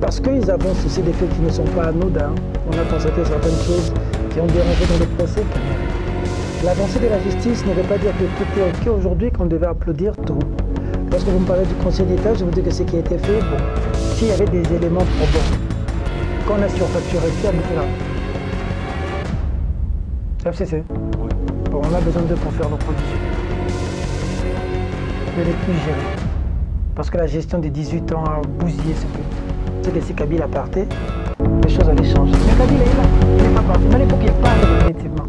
Parce qu'ils avancent aussi des faits qui ne sont pas anodins. On a constaté certaines choses qui ont dérangé dans le procès. L'avancée de la justice ne veut pas dire que tout est OK aujourd'hui, qu'on devait applaudir tout. Lorsque vous me parlez du Conseil d'État, je vous dis que ce qui a été fait, bon, s'il y avait des éléments probants, qu'on a surfacturé, qui a mis là? FCC. Oui. Bon, on a besoin d'eux pour faire nos productions. De les plus gérer. Parce que la gestion des 18 ans a bousillé ce pays. C'est que si Kabila partait, les choses allaient changer. Mais Kabila est là, il n'est pas parti. Mais il faut qu'il parle définitivement.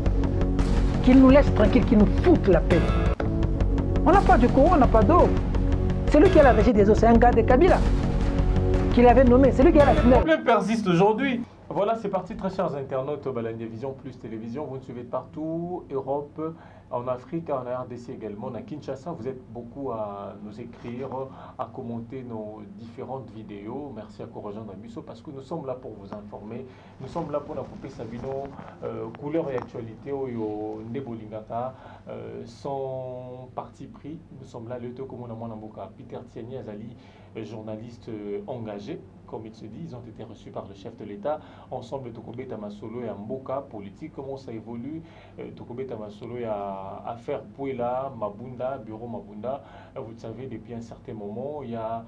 Qu'il nous laisse tranquille, qu'il nous foute la paix. On n'a pas de courant, on n'a pas d'eau. C'est lui qui a la régie des eaux, c'est un gars de Kabila. Qu'il avait nommé, c'est lui qui a la Le finale. problème persiste aujourd'hui. Voilà, c'est parti, très chers internautes, Balania Vision Plus Télévision. Vous nous suivez de partout, Europe, en Afrique, en RDC également, à Kinshasa. Vous êtes beaucoup à nous écrire, à commenter nos différentes vidéos. Merci à Courageant Damusso parce que nous sommes là pour vous informer. Nous sommes là pour la couper Sabino, couleur et actualité, au Nebolingata, sans parti pris. Nous sommes là, le Tokomona Mwanamboka, Peter Tiani Azali, journaliste engagé. Comme il se dit, ils ont été reçus par le chef de l'État. Ensemble, Tokobe Tamasolo et Mboka, politique, comment ça évolue. Tokobe Tamasolo et affaire Pouela, Mabunda, bureau Mabunda. Vous le savez, depuis un certain moment, il y a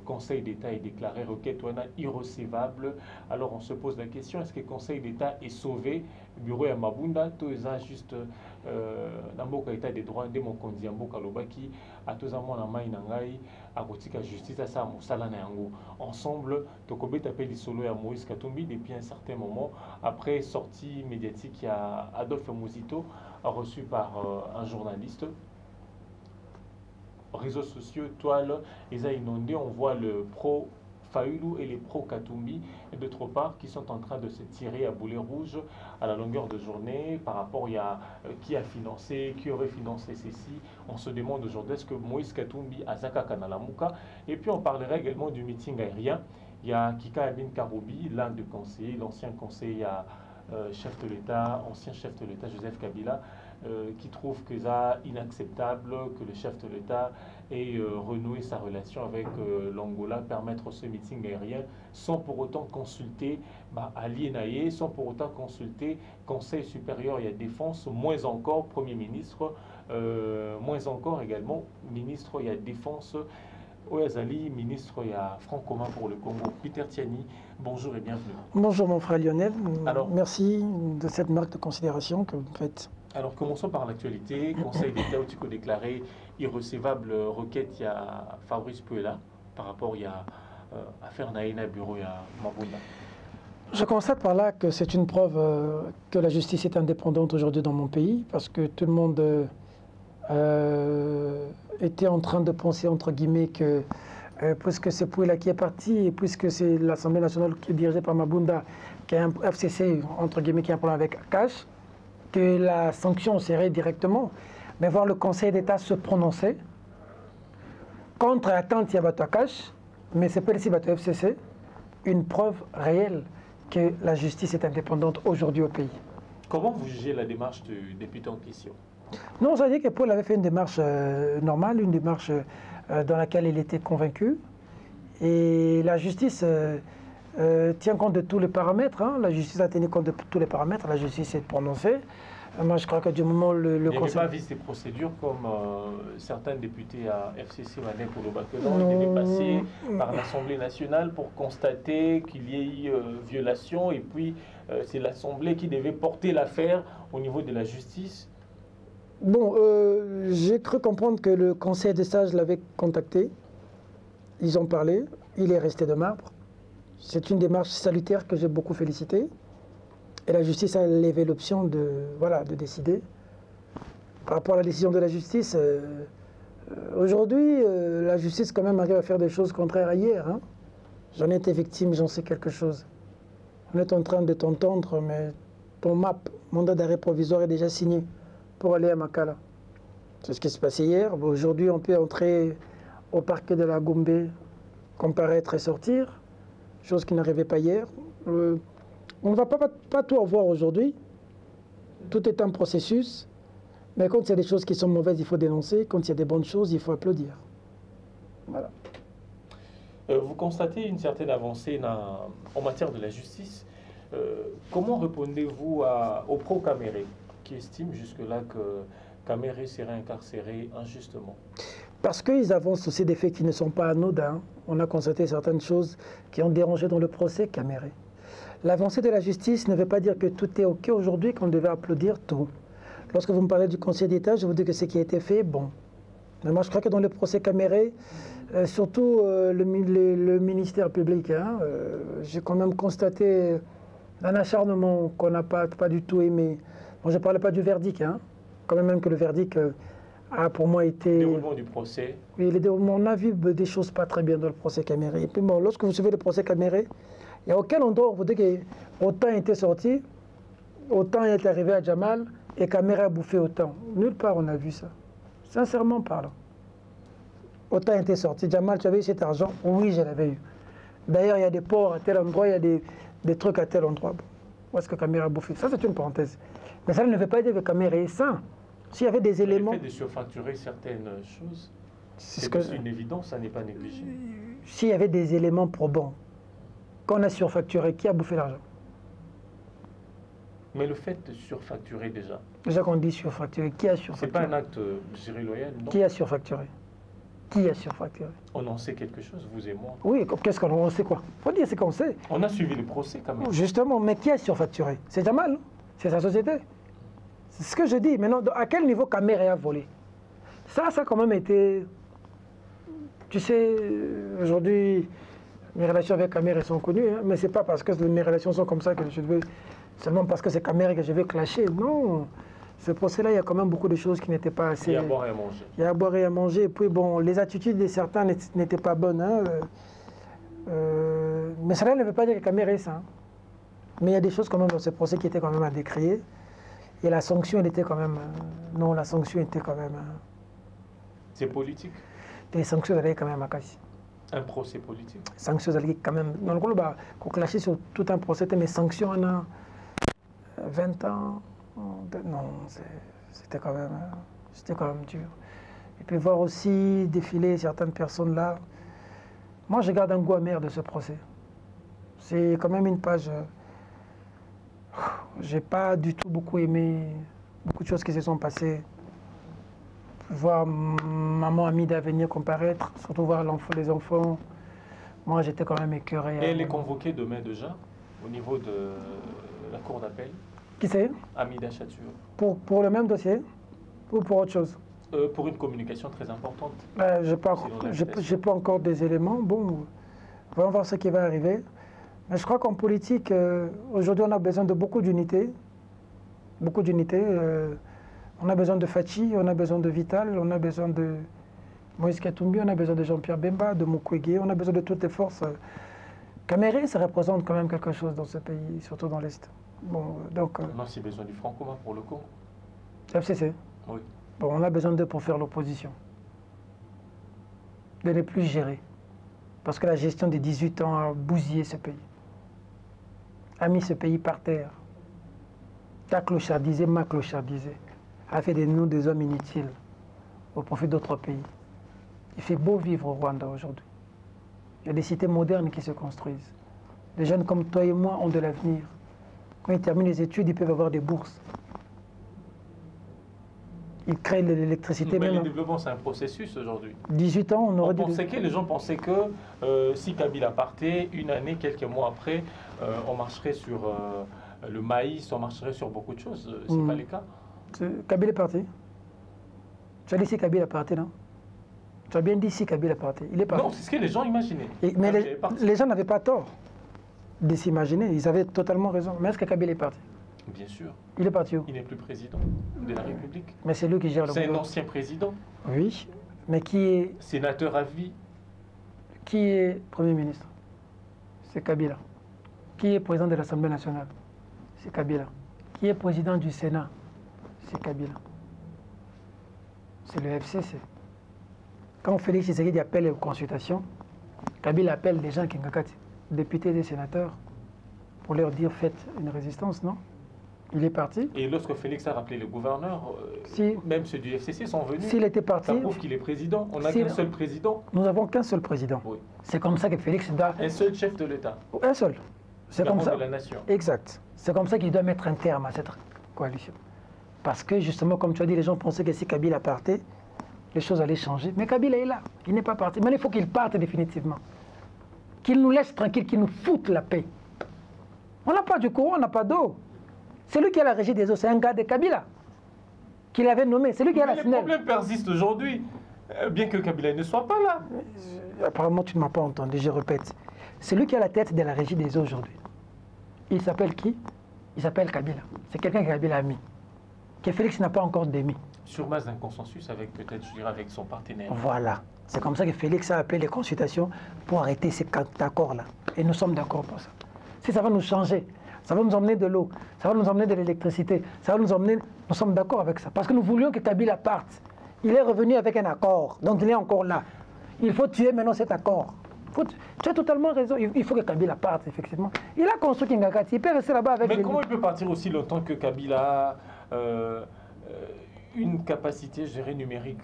Conseil d'État est déclaré requête irrecevable. Alors on se pose la question, est-ce que le Conseil d'État est sauvé? Bureau à Mabunda, tout ça juste Namboka État des droits de mon condi Mboka Lobaki, à tous amants en main nangai, à Gotika Justice, à ça, Moussala Nango. Ensemble, Tokobe tapé les solos à Moïse Katumbi depuis un certain moment. Après sortie médiatique, il y a Adolphe Mouzito, reçu par un journaliste. Réseaux sociaux, toile, ils ont inondé, on voit le pro Fayoulou et les pro-Katumbi, et d'autre part, qui sont en train de se tirer à boulet rouge à la longueur de journée par rapport à qui a financé, qui aurait financé ceci. On se demande aujourd'hui est-ce que Moïse Katumbi a Zaka Kanalamuka. Et puis on parlera également du meeting aérien. Il y a Kika Amin Karoubi, l'un des conseillers, l'ancien conseiller chef de l'État, ancien chef de l'État Joseph Kabila, qui trouve que c'est inacceptable que le chef de l'État ait renoué sa relation avec l'Angola, permettre ce meeting aérien sans pour autant consulter Ali Naye, sans pour autant consulter Conseil supérieur et la défense, moins encore Premier ministre, moins encore également ministre et la défense. Oyazali, ministre et Front commun pour le Congo. Peter Tiani, bonjour et bienvenue. Bonjour mon frère Lionel, alors, merci de cette marque de considération que vous faites. Alors commençons par l'actualité. Conseil d'État a déclaré irrecevable requête à Fabrice Pouela par rapport à affaire Naïna Bureau à Mabunda. Je constate par là que c'est une preuve que la justice est indépendante aujourd'hui dans mon pays parce que tout le monde était en train de penser entre guillemets que puisque c'est Pouela qui est parti et puisque c'est l'Assemblée nationale qui est dirigée par Mabunda qui a un FCC entre guillemets qui a un problème avec Cash, que la sanction serait directement, mais voir le Conseil d'État se prononcer contre l'attente Yabato Cash, mais c'est pas ici Bato FCC, une preuve réelle que la justice est indépendante aujourd'hui au pays. Comment vous jugez la démarche du député en question? Non, ça veut dire que Paul avait fait une démarche normale, une démarche dans laquelle il était convaincu. Et la justice tient compte de tous les paramètres. Hein. La justice a tenu compte de tous les paramètres. La justice s'est prononcée. Moi, je crois que du moment où le Conseil... Il n'y Conseil... pas vu ces procédures comme certains députés à FCC Mané pour le Bakelon étaient dépassés par l'Assemblée nationale pour constater qu'il y ait eu violation. Et puis, c'est l'Assemblée qui devait porter l'affaire au niveau de la justice. Bon, j'ai cru comprendre que le Conseil des sages l'avait contacté. Ils ont parlé. Il est resté de marbre. C'est une démarche salutaire que j'ai beaucoup félicitée. Et la justice a levé l'option de, voilà, de décider. Par rapport à la décision de la justice, aujourd'hui, la justice quand même arrive à faire des choses contraires à hier. Hein. J'en ai été victime, j'en sais quelque chose. On est en train de t'entendre, mais ton mandat d'arrêt provisoire est déjà signé pour aller à Makala. C'est ce qui s'est passé hier. Aujourd'hui, on peut entrer au parquet de la Gombe, comparaître et sortir, chose qui n'arrivait pas hier. On ne va pas tout revoir aujourd'hui. Tout est un processus. Mais quand il y a des choses qui sont mauvaises, il faut dénoncer. Quand il y a des bonnes choses, il faut applaudir. Voilà. Vous constatez une certaine avancée en matière de la justice. Comment répondez-vous aux pro-Caméré qui estiment jusque-là que Caméré serait incarcéré injustement? Parce qu'ils avancent aussi des faits qui ne sont pas anodins. On a constaté certaines choses qui ont dérangé dans le procès Caméré. L'avancée de la justice ne veut pas dire que tout est OK aujourd'hui, qu'on devait applaudir tout. Lorsque vous me parlez du Conseil d'État, je vous dis que ce qui a été fait, bon. Mais moi, je crois que dans le procès Caméré, surtout le ministère public, j'ai quand même constaté un acharnement qu'on n'a pas du tout aimé. Bon, je ne parlais pas du verdict, quand même que le verdict a pour moi été... Le déroulement du procès. Oui, on a vu des choses pas très bien dans le procès Caméré. Et puis bon, lorsque vous suivez le procès Caméré, il n'y a aucun endroit où vous dites qu'autant était sorti, autant est arrivé à Jamal et Caméré a bouffé autant. Nulle part on a vu ça. Sincèrement parlant. Autant était sorti. Jamal, tu avais eu cet argent? Oui, je l'avais eu. D'ailleurs, il y a des ports à tel endroit, il y a des trucs à tel endroit. Bon, où est-ce que Caméré a bouffé? Ça, c'est une parenthèse. Mais ça ne veut pas dire que Caméré est sain. S'il y avait des éléments... Le fait de surfacturer certaines choses, c'est une évidence, ça n'est pas négligé. S'il y avait des éléments probants, qu'on a surfacturé, qui a bouffé l'argent? Mais le fait de surfacturer déjà... Déjà qu'on dit surfacturer, qui a surfacturé? C'est pas un acte, je dirais, loyal, non? Qui a surfacturé? Qui a surfacturé? On en sait quelque chose, vous et moi. Oui, qu'est-ce qu'on sait quoi? Il faut dire ce qu'on sait. On a suivi le procès quand même. Justement, mais qui a surfacturé? C'est Jamal, c'est sa société. C'est ce que je dis. Maintenant, à quel niveau Caméré a volé? Ça a quand même été... Tu sais, aujourd'hui, mes relations avec Caméré sont connues, mais c'est pas parce que mes relations sont comme ça que je veux... Seulement parce que c'est Caméré que je vais clasher. Non. Ce procès-là, il y a quand même beaucoup de choses qui n'étaient pas assez... Il y a à boire et à manger. Il y a à boire et à manger. Et puis, bon, les attitudes de certains n'étaient pas bonnes. Mais cela ne veut pas dire que Caméré est ça. Mais il y a des choses quand même dans ce procès qui étaient quand même à décrier. Et la sanction, elle était quand même... non, la sanction était quand même... C'est politique? Les sanctions allaient quand même à Kassi. Un procès politique? Sanctions allaient quand même... Dans le coup, qu'on clasher sur tout un procès, mais sanctions, on a 20 ans... Non, c'était quand même dur. Et puis voir aussi défiler certaines personnes là. Moi, je garde un goût amer de ce procès. C'est quand même une page... J'ai pas du tout beaucoup aimé beaucoup de choses qui se sont passées. Voir maman Amida venir comparaître, surtout voir les enfants. Moi, j'étais quand même écœuré. Et elle est convoquée demain déjà, au niveau de la cour d'appel? Qui c'est? Amida Chatur. Pour le même dossier ou pour autre chose? Pour une communication très importante. J'ai pas encore des éléments. Bon, voyons voir ce qui va arriver. Mais je crois qu'en politique, aujourd'hui, on a besoin de beaucoup d'unité. Beaucoup d'unité. On a besoin de Fachi, on a besoin de Vital, on a besoin de Moïse Katumbi, on a besoin de Jean-Pierre Bemba, de Mukwege, on a besoin de toutes les forces. Caméré, ça représente quand même quelque chose dans ce pays, surtout dans l'Est. Bon, donc... on a aussi besoin du Front commun pour le Congo. FCC. Oui. Bon, on a besoin d'eux pour faire l'opposition. De ne plus gérer. Parce que la gestion des 18 ans a bousillé ce pays. A mis ce pays par terre. A clochardisé, m'a clochardisé. A fait de nous des hommes inutiles au profit d'autres pays. Il fait beau vivre au Rwanda aujourd'hui. Il y a des cités modernes qui se construisent. Des jeunes comme toi et moi ont de l'avenir. Quand ils terminent les études, ils peuvent avoir des bourses. Ils créent de l'électricité. Mais le développement, c'est un processus aujourd'hui. 18 ans, on aurait Les gens pensaient que si Kabila partait, une année, quelques mois après, on marcherait sur le maïs, on marcherait sur beaucoup de choses. C'est pas le cas. Kabila est parti. Tu as dit si Kabila est parti, non? Tu as bien dit si Kabila est parti. Il est parti. Non, c'est ce que les gens imaginaient. Mais les gens n'avaient pas tort de s'imaginer. Ils avaient totalement raison. Mais est-ce que Kabila est parti? Bien sûr. Il est parti où? Il n'est plus président de la République. Mais c'est lui qui gère le gouvernement. C'est un ancien président. Oui, mais qui est... Sénateur à vie. Qui est Premier ministre? C'est Kabila. Qui est président de l'Assemblée nationale? C'est Kabila. Qui est président du Sénat? C'est Kabila. C'est le FCC. Quand Félix Tshisekedi appelle aux consultations, Kabila appelle des gens qui sont députés et des sénateurs pour leur dire faites une résistance, non? Il est parti. Et lorsque Félix a rappelé le gouverneur, même ceux du FCC sont venus. S'il était parti... Ça prouve qu'il est président. On n'a qu'un seul président. Nous n'avons qu'un seul président. Oui. C'est comme ça que Félix doit... Un seul chef de l'État. Un seul. C'est comme ça. De la nation. Exact. C'est comme ça qu'il doit mettre un terme à cette coalition. Parce que justement, comme tu as dit, les gens pensaient que si Kabila partait, les choses allaient changer. Mais Kabila est là. Il n'est pas parti. Mais il faut qu'il parte définitivement. Qu'il nous laisse tranquille, qu'il nous foute la paix. On n'a pas de courant, on n'a pas d'eau. C'est lui qui a la régie des eaux, c'est un gars de Kabila qu'il avait nommé. C'est lui qui a la SNEL. Les problèmes persistent aujourd'hui, bien que Kabila ne soit pas là. Apparemment, tu ne m'as pas entendu, je répète. C'est lui qui a la tête de la régie des eaux aujourd'hui. Il s'appelle qui? Il s'appelle Kabila. C'est quelqu'un que Kabila a mis, que Félix n'a pas encore démis. Sur base d'un consensus avec, peut-être, je dirais, avec son partenaire. Voilà. C'est comme ça que Félix a appelé les consultations pour arrêter ces accords-là. Et nous sommes d'accord pour ça. Si ça va nous changer, ça va nous emmener de l'eau, ça va nous emmener de l'électricité, ça va nous emmener... Nous sommes d'accord avec ça. Parce que nous voulions que Kabila parte. Il est revenu avec un accord, donc il est encore là. Il faut tuer maintenant cet accord. Tu as totalement raison, il faut que Kabila parte, effectivement. Il a construit Kingakati, il peut rester là-bas avec... Mais comment il peut partir aussi longtemps que Kabila a une capacité, je dirais, numérique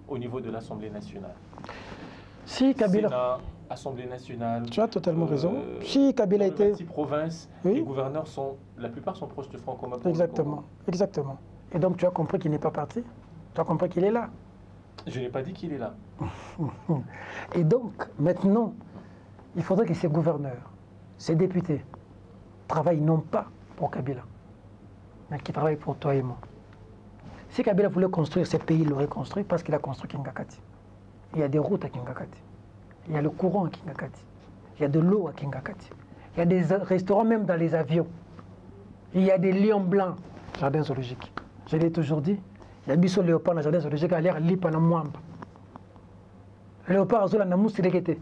au niveau de l'Assemblée nationale? Si Kabila... Sénat, Assemblée nationale... Tu as totalement raison. Si Kabila était... Les provinces, oui. Les gouverneurs sont... La plupart sont proches de Franco-Maputo. Exactement, exactement. Et donc tu as compris qu'il n'est pas parti? Tu as compris qu'il est là? Je n'ai pas dit qu'il est là. Et donc, maintenant, il faudrait que ces gouverneurs, ces députés, travaillent non pas pour Kabila, mais qu'ils travaillent pour toi et moi. Si Kabila voulait construire ce pays, il l'aurait construit parce qu'il a construit Kingakati. Il y a des routes à Kingakati. Il y a le courant à Kingakati. Il y a de l'eau à Kingakati. Il y a des restaurants même dans les avions. Il y a des lions blancs, jardin zoologique. Je l'ai toujours dit. Il y a biso léopard dans le jardin zoologique à l'air lipa na mwamba. Léopard azula na moussirekete.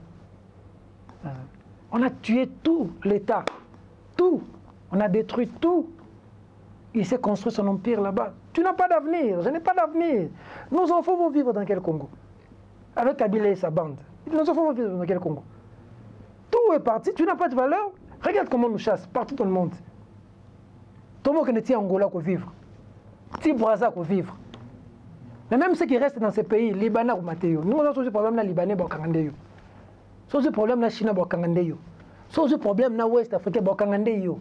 On a tué tout l'État. Tout. On a détruit tout. Il s'est construit son empire là-bas. Tu n'as pas d'avenir. Je n'ai pas d'avenir. Nos enfants vont vivre dans quel Congo? Avec Kabila et sa bande. Nos enfants vont vivre dans quel Congo? Tout est parti. Tu n'as pas de valeur. Regarde comment on nous chasse partout dans le monde. Tout le monde qui est Angola pour vivre. Ti Brazza pour vivre. Mais même ceux qui restent dans ces pays, Libanais ou Mathéo, nous avons ce problème là, Libanais, Bokangandeyo. Ce problème là, Chine, Bokangandeyo. Ce problème là, Ouest Africain, Bokangandeyo.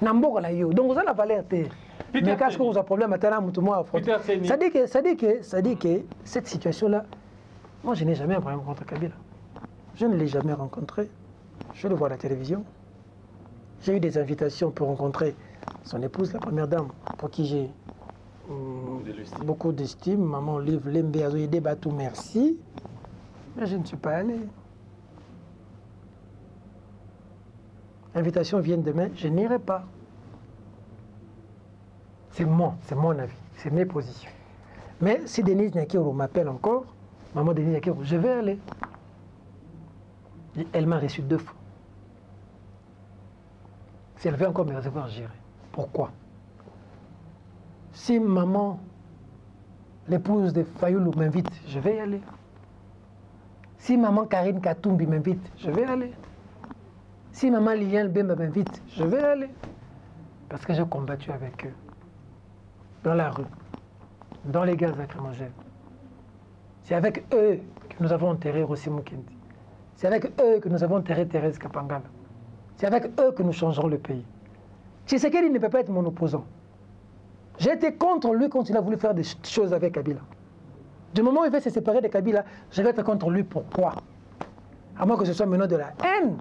Namboka là, yo. Donc vous avez la valeur. Mais qu'est-ce que vous avez un problème à Tana Moutouma? Ça dit que cette situation là, moi je n'ai jamais un problème contre Kabila. Je ne l'ai jamais rencontré. Je le vois à la télévision. J'ai eu des invitations pour rencontrer son épouse, la première dame, pour qui j'ai beaucoup d'estime. Maman livre l'Embéazo et débat tout merci. Mais je ne suis pas allé. L'invitation vient demain, je n'irai pas. C'est mon avis, c'est mes positions. Mais si Denise Nyakiro m'appelle encore, maman Denise Nyakiro, je vais aller. Elle m'a reçu 2 fois. Si elle veut encore me recevoir, j'irai. Pourquoi? Si maman, l'épouse de Fayoulou m'invite, je vais y aller. Si maman Karine Katumbi m'invite, je vais aller. Si maman Liliane Bemba m'invite, je vais aller. Parce que j'ai combattu avec eux. Dans la rue, dans les gaz lacrymogènes. C'est avec eux que nous avons enterré Rossi Mukendi. C'est avec eux que nous avons enterré Thérèse Kapangala. C'est avec eux que nous changerons le pays. Tshisekedi ne peut pas être mon opposant. J'ai été contre lui quand il a voulu faire des choses avec Kabila. Du moment où il veut se séparer de Kabila, je vais être contre lui. Pourquoi? À moins que ce soit maintenant de la haine.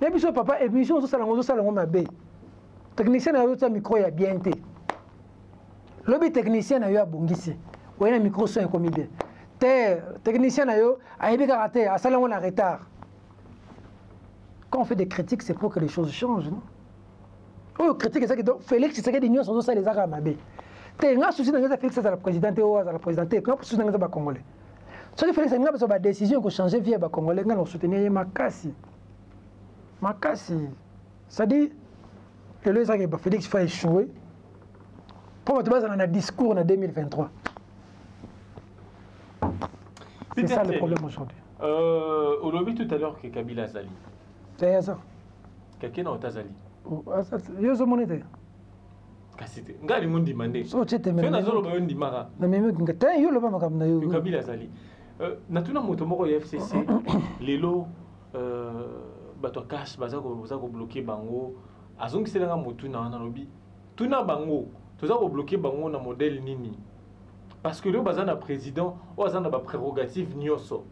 Mais puis, papa, émission, ça, ma bé. Technicien a eu un micro, il y a bien été. Le technicien a eu un bongisi. Il y a un micro, c'est un comité. Technicien a eu un karaté, à ça, on a retard. Quand on fait des critiques, c'est pour que les choses changent, non? Oh, critique, c'est que Félix, c'est que les gens sont les arabes. Tu as un souci dans Félix, c'est la présidente ou la présidente. Tu as un souci dans les Congolais. Ce que Félix a une décision pour changer via les Congolais, on soutenir Makassi. Makassi. Ça dit que le Félix faut échouer. Pour te baser dans un discours en 2023. C'est ça le problème aujourd'hui. On l'a vu tout à l'heure que Kabila Azali. C'est ça. Quelqu'un dans Azali. Kasite. Ngali mundi mande. So chete mais na zolo ba ndi mara. Na meme ngata yo lo ba makamna yo. Kabila zali. Na tuna moto moko ya FCC lelo bato cash baza ko bloquer bango. Azongi selanga motu na lobi. Tuna bango, toza ko bloquer bango na modèle nini. Parce que le baza na président, o baza na ba prérogative nyoso.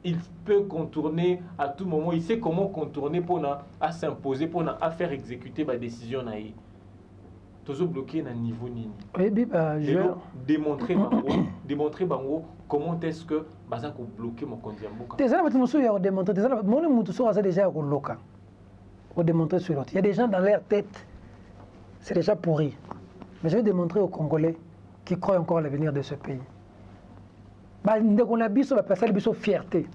Il peut contourner à tout moment, il sait comment contourner pour à s'imposer, pour à faire exécuter ma décision. Toujours bloqué à niveau nini. Oui, je démontrer bango comment est-ce que bazako bloquer mon compte Yamboka. Déjà là tu me démontrer, déjà mon mutu so déjà au local. Au démontrer sur l'autre. Il y a des gens dans leur tête, c'est déjà pourri. Mais je vais démontrer aux Congolais qui croient encore à l'avenir de ce pays. On a biso passer biso fierté.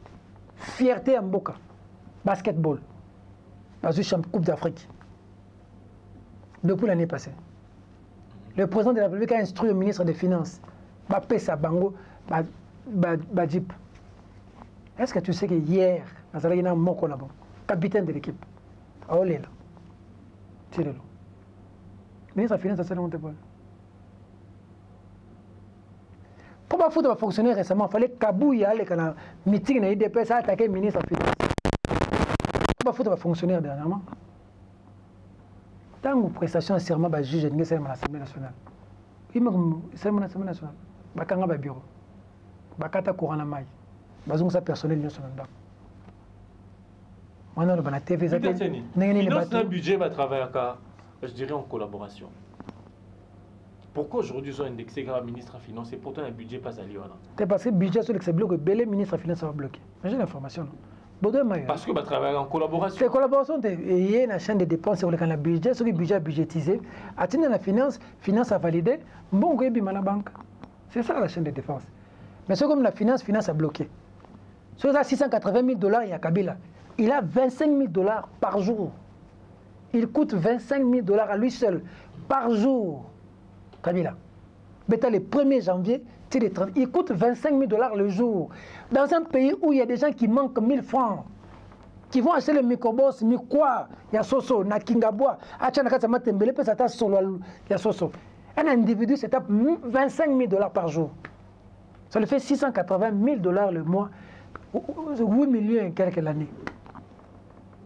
Fierté en Mboka. Basketball. Dans une Coupe d'Afrique. Depuis l'année passée. Le président de la République a instruit le ministre des Finances. Pesa Bango, Bajip. Est-ce que tu sais que hier, il y a un moko là-bas, capitaine de l'équipe, Aolela, tirez-le. Le ministre des Finances, ça s'est monté pas. Pour ma faute, fonctionner récemment, il fallait Kabouya aller dans un meeting de l'IDPS attaquer le ministre des Finances. Pour ma faute, fonctionner dernièrement. Tant que prestation de serment, je juge l'Assemblée nationale. Il m'a dit l'Assemblée nationale. Je vais au bureau. Je vais au courant de maille. Je vais au personnel de l'Assemblée nationale. Je vais TV. Le budget va travailler, je dirais, en collaboration. Pourquoi aujourd'hui ils ont indexé comme ministre des Finances et pourtant le budget passe à Lyon? C'est parce que le budget sur le bloqué, le ministre des Finances va bloquer. J'ai l'information. Parce que va travailler en collaboration. C'est collaboration. Il y a une chaîne de dépenses sur le budget, sur le budget budgétisé. Atteindre la finance a validé. Bon, il y a la banque. C'est ça la chaîne de dépenses. Mais c'est comme la finance a bloqué. Sur les 680 000 $, il y a Kabila. Il a 25 000 $ par jour. Il coûte 25 000 $ à lui seul par jour. Kabila. Le 1er janvier, il coûte 25 000 $ le jour. Dans un pays où il y a des gens qui manquent 1000 francs, qui vont acheter le microbos, Mikwa, il y a Soso, Nakingabwa, Achanakatama Tembele, il y a Soso. Un individu se tape 25 000 $ par jour. Ça lui fait 680 000 $, le mois, 8 millions et quelques l'année.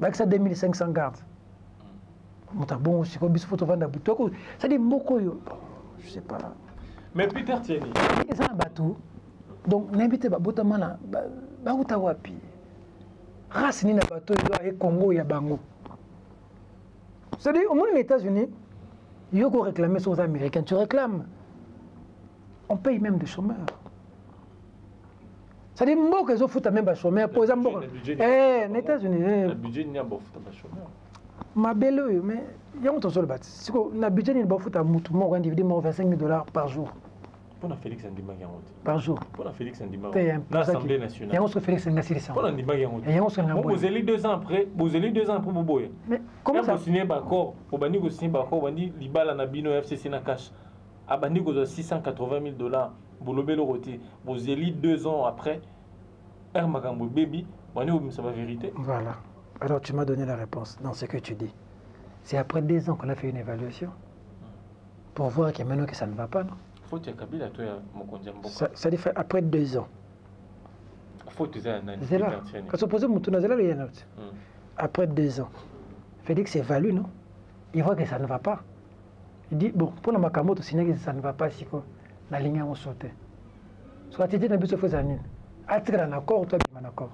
Avec ça, 2500 gardes. Bon, c'est comme ça, ça dit beaucoup. Je sais pas. Mais Peter Tieni. C'est un bateau. Donc, n'invitez pas Botamana, Baoutawapi. Race ni na bateau, il y a Congo, il y a Bango. C'est-à-dire, au moins, les États-Unis, il y a réclamer sur les Américains. Tu réclames. On paye même des chômeurs. C'est-à-dire, moi, que je fous même des chômeurs. Pour exemple, les États-Unis. Le budget n'y a pas de chômeurs. Ma belle, mais il y a un autre bâti. Si le budget n'est pas foutu à Moutou, mon individu, 25 000 $ par jour. Pour Félix Ndima par jour. Pour Félix Ndima. L'Assemblée nationale. Il y a un autre Félix Ndima. Pour Ndima. Il y a un autre Ndima. Vous allez 2 ans après, pour Boboye. Mais comment ça? Vous signez d'accord, vous bandi vous signez d'accord, vous bandi libala na bino FCC na cash. A bandi vous 680 000 $. Vous lobez le rôti. Vous allez 2 ans après, Magambo baby, bandi vous ça va vérité. Voilà. Alors tu m'as donné la réponse dans ce que tu dis. C'est après 2 ans qu'on a fait une évaluation pour voir que maintenant que ça ne va pas, non? Faut que Kabila toi mon ça dit après 2 ans. Faut que tu aies un c'est là. Quand on pose mon tour, il y a après 2 ans. Félix s'évalue, non? Il voit que ça ne va pas. Il dit bon, pour la Makamoto, signer que ça ne va pas, si quoi, la ligne a sauté. Soit tu dis que tu fais un accord, toi tu es un accord.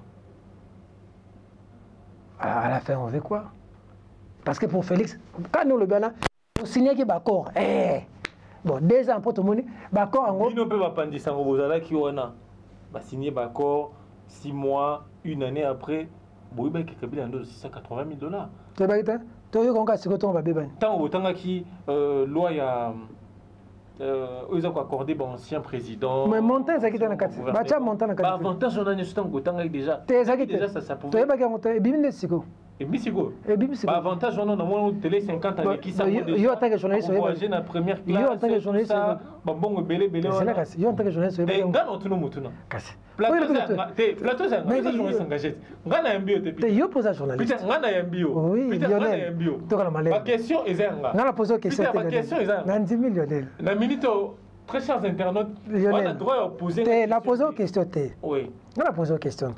À la fin, on veut quoi? Parce que pour Félix, quand nous le gagnons, on signe qu'il y a d'accord. Bon, 2 ans pour tout le monde, d'accord en gros. Il ne peut pas penser ça, vous allez qui on a signé d'accord 6 mois, 1 année après, vous avez Kabila en 680 000 $. Tu as dit, tu as dit qu'on a ce que tu as dit. Tant qui loi a ils ont accordé à l'ancien président. Mais montant, c'est qui est dans la catégorie. Bah, tu as montant dans la catégorie. Avantage, on a un instant déjà. Déjà, ça pouvait. Tu as dit, tu as dit, Et Misigo. Bah, avantage, on a moins télé 50 ans qui sont en tant que journaliste, voyager dans la première classe. En tant que journaliste, bon, belé. C'est en tant que journaliste, c'est un gars non tout le monde. Plateau, c'est un journaliste engagé. Ngana mbio te. Yo pose un journaliste. Putain, ngana mbio. Oui, Lionel. Ma question est ça. Ngana pose une question. Ma question est ça. 90 000 Lionel. La minute, très chers internautes, on a droit à poser. La pose une question. Oui. Ngana pose une question.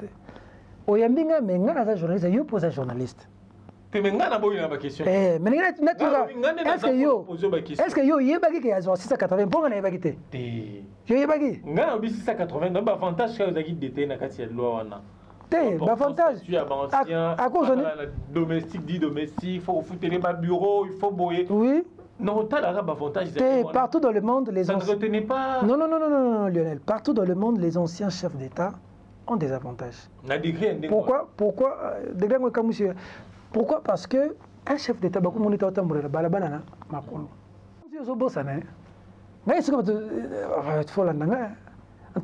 Oyambinga, mais ngana journaliste, yo pose un journaliste. Mais ngana boy na question. Mais est-ce que yo yebaki que yazo 680 pour ngana yebaki te? Yo yebaki? Ngana obi 680 donc avantage que zaki dété na kati ya loi wana. Te, avantage. Tu as ancien. À cause de domestique dit domestique, faut foutre les bureaux, il faut boyer. Oui. Non, t'as la avantage. Partout dans le monde, les anciens. Ça ne retenait pas. Non, Lionel. Partout dans le monde, les anciens chefs d'État ont des avantages. Pourquoi? Pourquoi? Parce que un chef d'État, en tout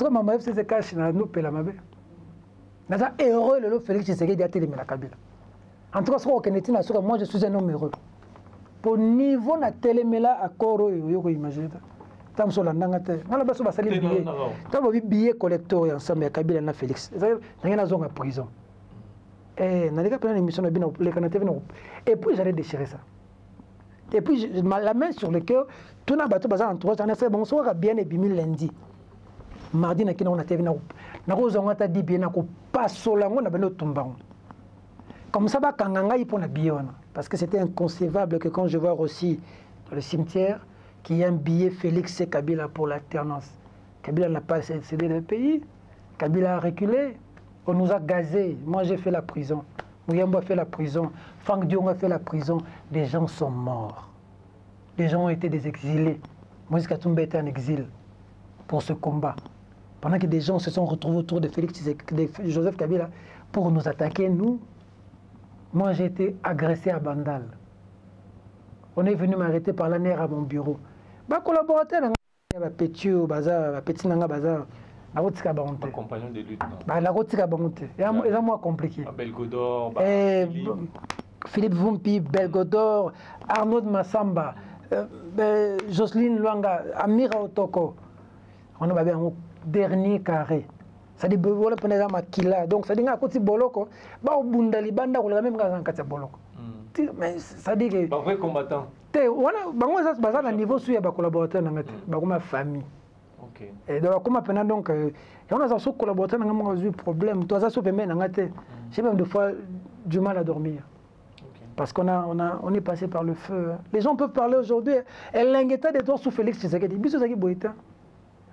cas, maman c'est cash na nous pela mabe. Naza heureux le Félix Tshisekedi a télé la Kabila. En tout cas, moi je suis un homme heureux. Pour niveau na télémela accord yo ko imaginer. Tam so la ndanga te. Ngala baso basali billet. Tam bi billet collector ensemble ya Kabila na Félix. Ngena zonga prison. Nalika pena émission na bina le canate vena. Et puis j'allais déchirer ça. Et puis la main sur le cœur, tout na bato baza entourage, on a fait bonsoir bien et bimi lundi. Mardi na kina on a TV na ko zonga ta di bien na ko pasolango na beno tumbango. Comme ça ba kanganga ipo na biona parce que c'était inconcevable que quand je vois aussi dans le cimetière qu'il y a un billet Félix Kabila pour l'alternance. Kabila n'a pas cédé le pays. Kabila a reculé. On nous a gazés. Moi, j'ai fait la prison. Mouyamba a fait la prison. Franck Dion a fait la prison. Des gens sont morts. Des gens ont été des exilés. Moïse Katumba était en exil pour ce combat. Pendant que des gens se sont retrouvés autour de Joseph Kabila pour nous attaquer, nous. Moi, j'ai été agressé à Bandal. On est venu m'arrêter par la nerf à mon bureau. Bah, collaborateur, petit bazar. La route est bonne. Compagnon de lutte. La route est bonne. C'est moins compliqué. Belgodor, Philippe Vumpi, Belgodor, Arnaud Massamba, Jocelyne Luanga, Amira Otoko. On a un dernier carré. Ça dit voilà pendant Makila. Donc ça dit à côté boloko, ba bundali banda ko la même gaz en katia boloko. Mais ça dit que ba vrai combattant. Te voilà bango ça basa na niveau sur ba collaborateur na ngati, ba comme famille. OK. Et donc comment pendant donc on a ça collaborateur na ngamo problème, toi ça soupe na ngate. J'ai même des fois du mal à dormir. Parce qu'on est passé par le feu. Les gens peuvent parler aujourd'hui. Elle l'ingéta des doigts sous Félix Tshisekedi. Biso zaki boita.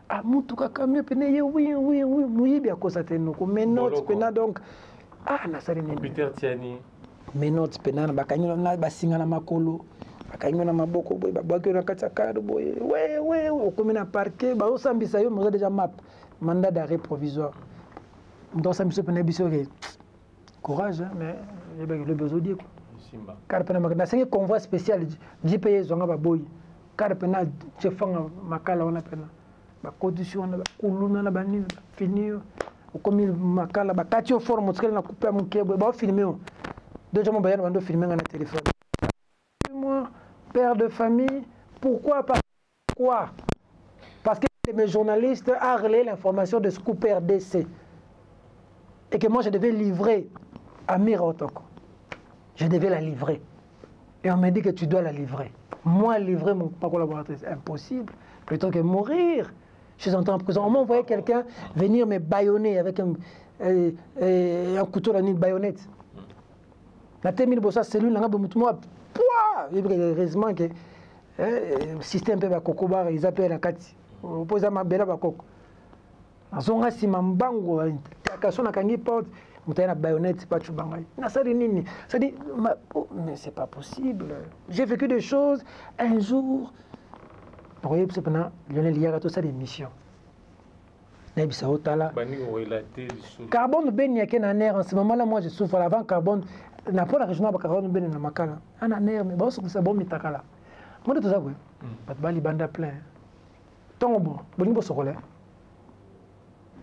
Ah, mutuka kamio pene oui, muyibi à cause de nous. Mais notes pena donc. Ah, na sali ni. Peter Tiani. Mais notes pena bakanyo na basinga na makolo. Bakanyo na maboko boy babaki na katsakado boy. Ouais, comme na parquet, ba osambisa yo moza déjà map. Mandat d'arrêt provisoire. Donc ça me pena biso que courage mais j'ai le besoin de dire. Car pendant que c'est un convoi spécial JPA zonga baboy. Car pendant je fais makala on appelle. Ba condition na kuluna na bani fini o komi makala ba katio forme tskel na couper mon kebo ba filmer deux jours ba bando filmer na téléphone. Moi père de famille, pourquoi parce que mes journalistes a relayé l'information de Scoop RDC et que moi je devais livrer à Mira Otoko. Je devais la livrer. Et on m'a dit que tu dois la livrer. Moi, livrer ma collaboratrice, impossible. Plutôt que mourir. Je suis en prison. On m'a envoyé quelqu'un venir me bâillonner avec un couteau dans une baïonnette. La termine de sa cellule, heureusement que le système peut être ils appellent la Kati. Opposé à ma belle bakoko. Azonga si mambango, la kangi porte. La baïonnette, pas Chubangaï. Ça dit, mais c'est pas possible. J'ai vécu des choses. Un jour, vous voyez, c'est pendant Lionel Yagato, ça des missions. Carbone ben yake na nerf en ce moment-là, moi je souffre. Avant carbone, n'a pas la région de carbone ben na makala. Un nerf, mais bon, c'est bon mitakala. Moi de tout ça, oui. Pas de bali banda plein. Tombe, bon niveau sur relais.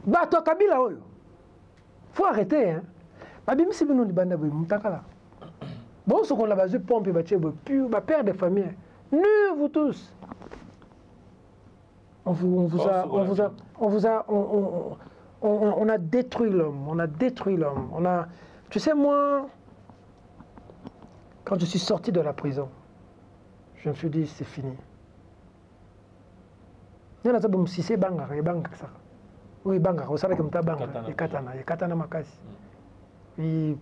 Bah toi Kabila oyo. Faut arrêter, hein. Babimi c'est nous les bandes de Moutakala. Bon, ce qu'on a basé pompe et père de famille. Nous, vous tous. On a détruit l'homme. On a détruit l'homme. Tu sais, moi, quand je suis sorti de la prison, je me suis dit, c'est fini. Oui,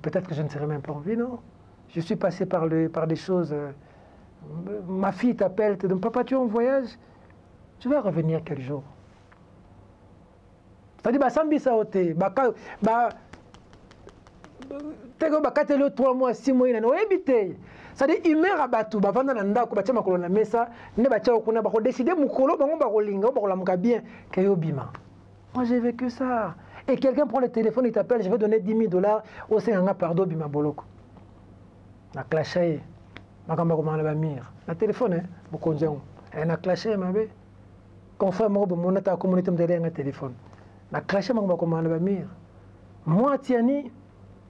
peut-être que je ne serai même pas en vie, non. Je suis passé par des choses. Ma fille t'appelle, te dit, papa, tu es en voyage, tu vas revenir quel jour? C'est-à-dire, le 3 mois, 6 mois, c'est-à-dire, il meurt à Batou, moi, j'ai vécu ça. Et quelqu'un prend le téléphone, il t'appelle, je vais donner 10 000 $, au Sénanga, pardon, Bima Boloko. Na clashé, ma téléphone, hein, beaucoup de gens. Et na clashé, ma bé. Confirme, mon état communauté me un téléphone. Na clashé, moi, Tiani,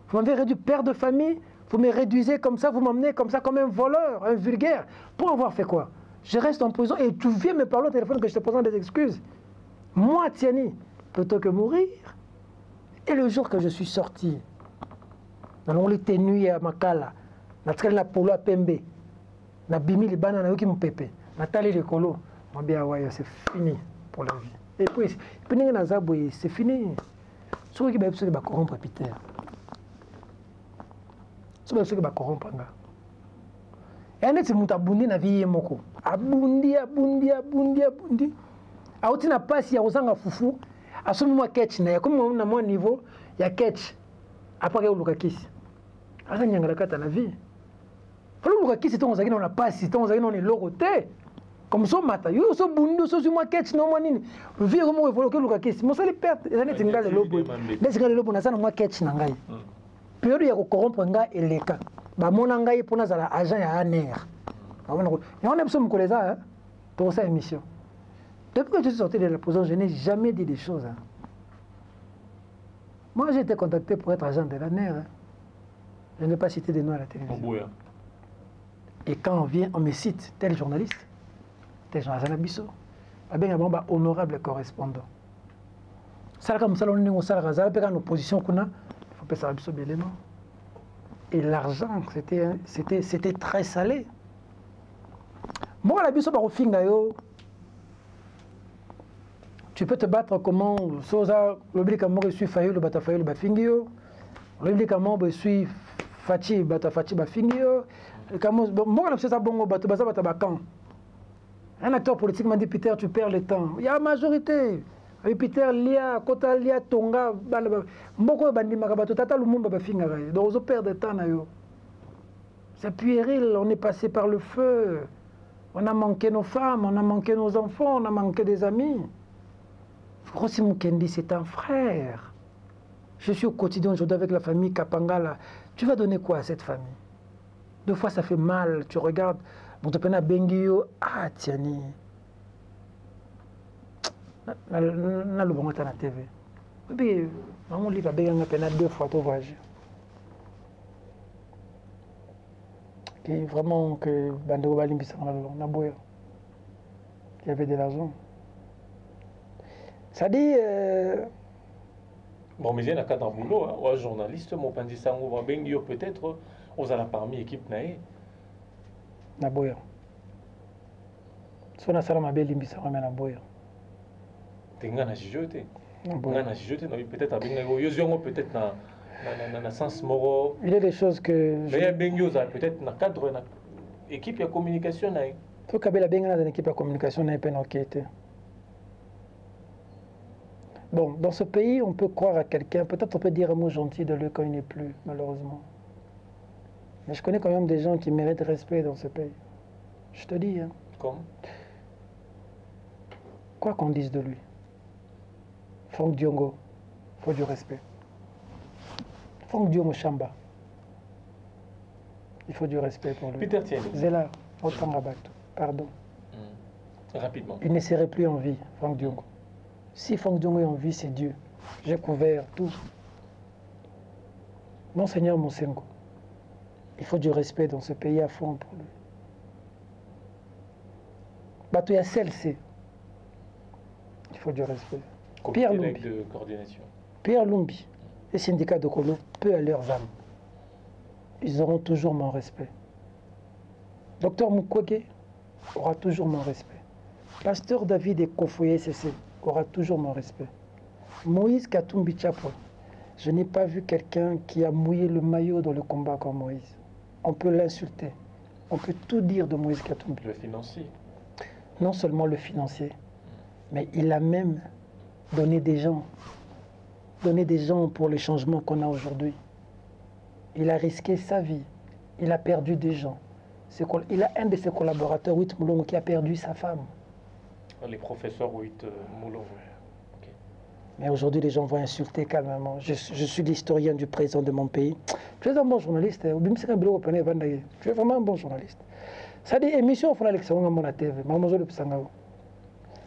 vous m'avez réduit père de famille, vous me réduisez comme ça, vous m'emmenez comme ça, comme un voleur, un vulgaire. Pour avoir fait quoi? Je reste en prison et tu viens me parler au téléphone que je te présente des excuses. Moi, Tiani, plutôt que mourir. Et le jour que je suis sorti, dans les nuit à Makala, na polo à Pembe, na bimi les bananes na yoki mon pépé, na tali les colo, c'est fini pour la vie. Et puis, c'est fini. Ceux qui va corrompre Peter. Ceux qui va corrompre. Et on est sur abundi na vie moko. Abundi. A outi na passe ya ozanga fufu, asumi mwa catch na ya comme na mon niveau, ya catch. Après que luka kisi. Asa nyangala kata na vie. Falo luka kisi ton ozaki na passe, ton ozaki na loroté. Comme ça mata, yo so bundu so suma catch no manini. Vie comme evolo que luka kisi. Mo sali perte, ezani tinga le lobo. Desinga le lobo na sana mwa catch na ngai. Période ya ko corrompre nga eleka. Ba mona ngai pona za la agent ya ANR. On a besoin de colléza, pour sa émission. Depuis que je suis sorti de la prison, je n'ai jamais dit des choses. Hein. Moi, j'ai été contacté pour être agent de l'ANR. Hein. Je n'ai pas cité des noms à la télévision. Oh, et quand on vient, on me cite tel journaliste, tel journaliste Abisso, honorable correspondant. Ça, comme ça, on est en opposition, il faut pas ça Abisso Bélément. Et l'argent, c'était très salé. Moi, l'Abisso Barofingayo, tu peux te battre comment? L'obligamment, je suis failli, le batafayo, le bafingio. L'obligamment, je suis fachi, batafachi, bafingio. Moi, je suis un bon batabacan. Un acteur politique m'a dit, Peter, tu perds le temps. Il y a la majorité. Peter, Lia, Kota, Lia, Tonga, Mboko, Bandi, Makabato, Tata, le monde, bafinga. Donc, on perd de temps. C'est puéril, on est passé par le feu. On a manqué nos femmes, on a manqué nos enfants, on a manqué des amis. Rossi Mukendi, c'est un frère. Je suis au quotidien aujourd'hui avec la famille Kapangala. Tu vas donner quoi à cette famille? 2 fois, ça fait mal. Tu regardes, bon, tu peux Bengio, ah, Tiani. Na le bon na TV. Puis, on lit la Benganga pena 2 fois, tu voyage. Qui vraiment que Bandego Balimbisa na boya. Il y avait de l'argent. Ça dit. Bon, mais il y a un cadre boulot, hein. Un journaliste, mon pandi sango, Bengio peut-être, aux ala parmi équipe nae. Naboya. Si on a ça, ma belle limbisa, on a Naboya. Tenga na jijote. Naboya na jijote, peut-être à Bengo, Yoziongo peut-être na sens moro. Il y a des choses que. Mais il y a Bengio, peut-être na cadre, na équipe de communication nae. Faut qu'il y ait une équipe de communication nae pas enquêter. Bon, dans ce pays, on peut croire à quelqu'un, peut-être on peut dire un mot gentil de lui quand il n'est plus, malheureusement. Mais je connais quand même des gens qui méritent respect dans ce pays. Je te dis, hein. Comme? Quoi qu'on dise de lui. Franck Diongo, il faut du respect. Franck Diongo Chamba, il faut du respect pour lui. Peter Tieni. Zela, Otangabatu, pardon. Rapidement. Il ne serait plus en vie, Franck Diongo. Si Franck Diongo est en vie, c'est Dieu. J'ai couvert tout. Monseigneur Mosengo, Il faut du respect dans ce pays à fond pour lui. Bateau, il y a celle-ci. Il faut du respect. Pierre Lumbi. De coordination. Pierre Lumbi, les syndicats de Kolo, peu à leurs âmes. Ils auront toujours mon respect. Docteur Mukwege aura toujours mon respect. Pasteur David Ekofoye CC aura toujours mon respect. Moïse Katumbi Chapo, je n'ai pas vu quelqu'un qui a mouillé le maillot dans le combat comme Moïse. On peut l'insulter. On peut tout dire de Moïse Katumbi. Le financier. Non seulement le financier, mais il a même donné des gens pour le changement qu'on a aujourd'hui. Il a risqué sa vie. Il a perdu des gens. Il a un de ses collaborateurs, Wit Moulongo, qui a perdu sa femme. Les professeurs Wit Moulongo. Okay. Mais aujourd'hui, les gens vont insulter calmement. Je suis l'historien du président de mon pays. Tu es un bon journaliste. Tu es vraiment un bon journaliste. Ça dit émission, il faut aller à TV.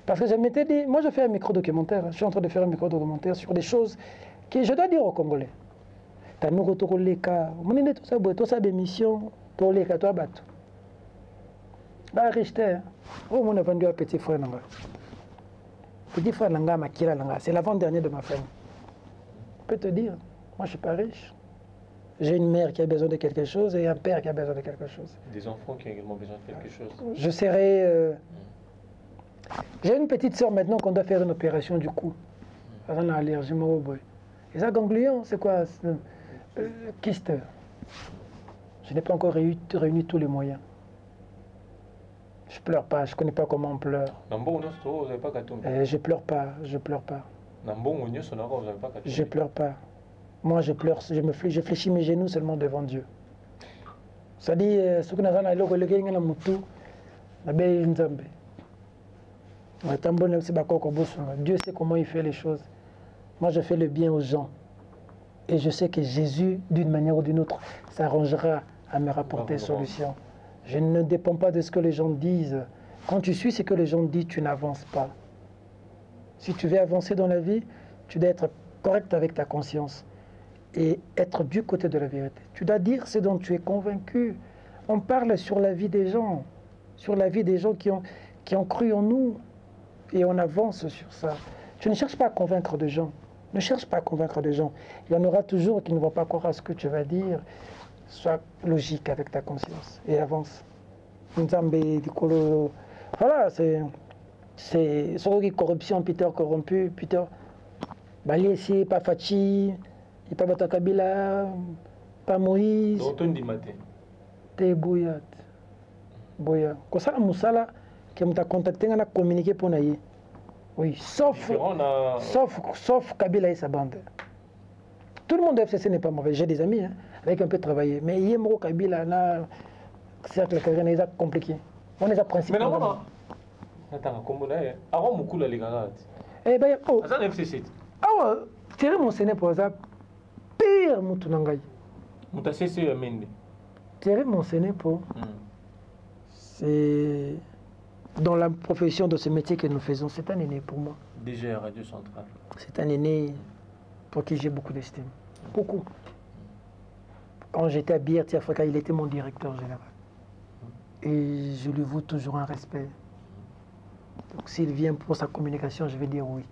Parce que je m'étais dit, moi je fais un micro-documentaire. Je suis en train de faire un micro-documentaire sur des choses que je dois dire aux Congolais. Tu as nous retrouvé les cas. Tout ça d'émission pour les cas, toi, bateau. Bah, Richter, on a vendu un petit frère. Petit frère, c'est l'avant-dernier de ma famille. Je peux te dire, moi je ne suis pas riche. J'ai une mère qui a besoin de quelque chose et un père qui a besoin de quelque chose. Des enfants qui ont également besoin de quelque chose. Je serai... J'ai une petite soeur maintenant qu'on doit faire une opération du cou. Elle a allergie, et ça, ganglion, c'est quoi? Kyste. Je n'ai pas encore réuni tous les moyens. Je pleure pas, je ne connais pas comment on pleure. Je pleure pas, je pleure pas. Je pleure pas. Moi, je pleure, je fléchis mes genoux seulement devant Dieu. Ça dit, ce que nous avons Dieu sait comment il fait les choses. Moi, je fais le bien aux gens. Et je sais que Jésus, d'une manière ou d'une autre, s'arrangera à me rapporter solution. Je ne dépends pas de ce que les gens disent. Quand tu suis ce que les gens disent, tu n'avances pas. Si tu veux avancer dans la vie, tu dois être correct avec ta conscience et être du côté de la vérité. Tu dois dire ce dont tu es convaincu. On parle sur la vie des gens, sur la vie des gens qui ont cru en nous. Et on avance sur ça. Tu ne cherches pas à convaincre des gens. Ne cherche pas à convaincre des gens. Il y en aura toujours qui ne vont pas croire à ce que tu vas dire. Sois logique avec ta conscience et avance. Voilà, c'est corruption, Peter corrompu, Peter Baliesi, pas Fachi, pas Bata Kabila, pas Moïse. T'es bouillat. Bouillat. Quand ça, Moussala, qui m'a contacté, on a communiqué pour naïe. Oui, sauf Kabila et sa bande. Tout le monde de FCC n'est pas mauvais. J'ai des amis avec un peu travaillé. Mais Yemro Kabila, là, c'est compliqué. On est à principe. Mais non, attends, comment là? Avant Moukoula les gars. Eh ben, oh. Ça FCC. Ah ouais, Thierry Monsené pour ça, pire Moutounangaï. Moutassé c'est Mende. Thierry Monsené pour. C'est. Dans la profession de ce métier que nous faisons, c'est un aîné pour moi. DG Radio Centrale. C'est un aîné pour qui j'ai beaucoup d'estime. Beaucoup. Quand j'étais à BRT Africa, il était mon directeur général. Et je lui voue toujours un respect. Donc s'il vient pour sa communication, je vais dire oui.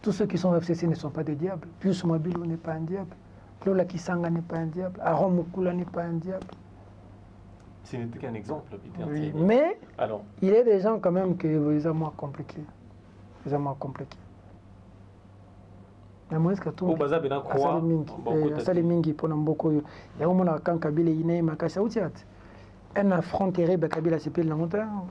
Tous ceux qui sont au FCC ne sont pas des diables. Pius Mabilo n'est pas un diable. Lola Kisanga n'est pas un diable. Aaron Mukula n'est pas un diable. Ce n'était qu'un exemple, Peter. Oui, mais alors, il y a des gens quand même qui sont moins compliqués. Ils sont moins compliqués. Mais moi, est-ce que tout le monde ça les mingi pour beaucoup. Il y a un moment quand Kabila est makasa utiat. Un affront terrible Kabila c'est pile longtemps.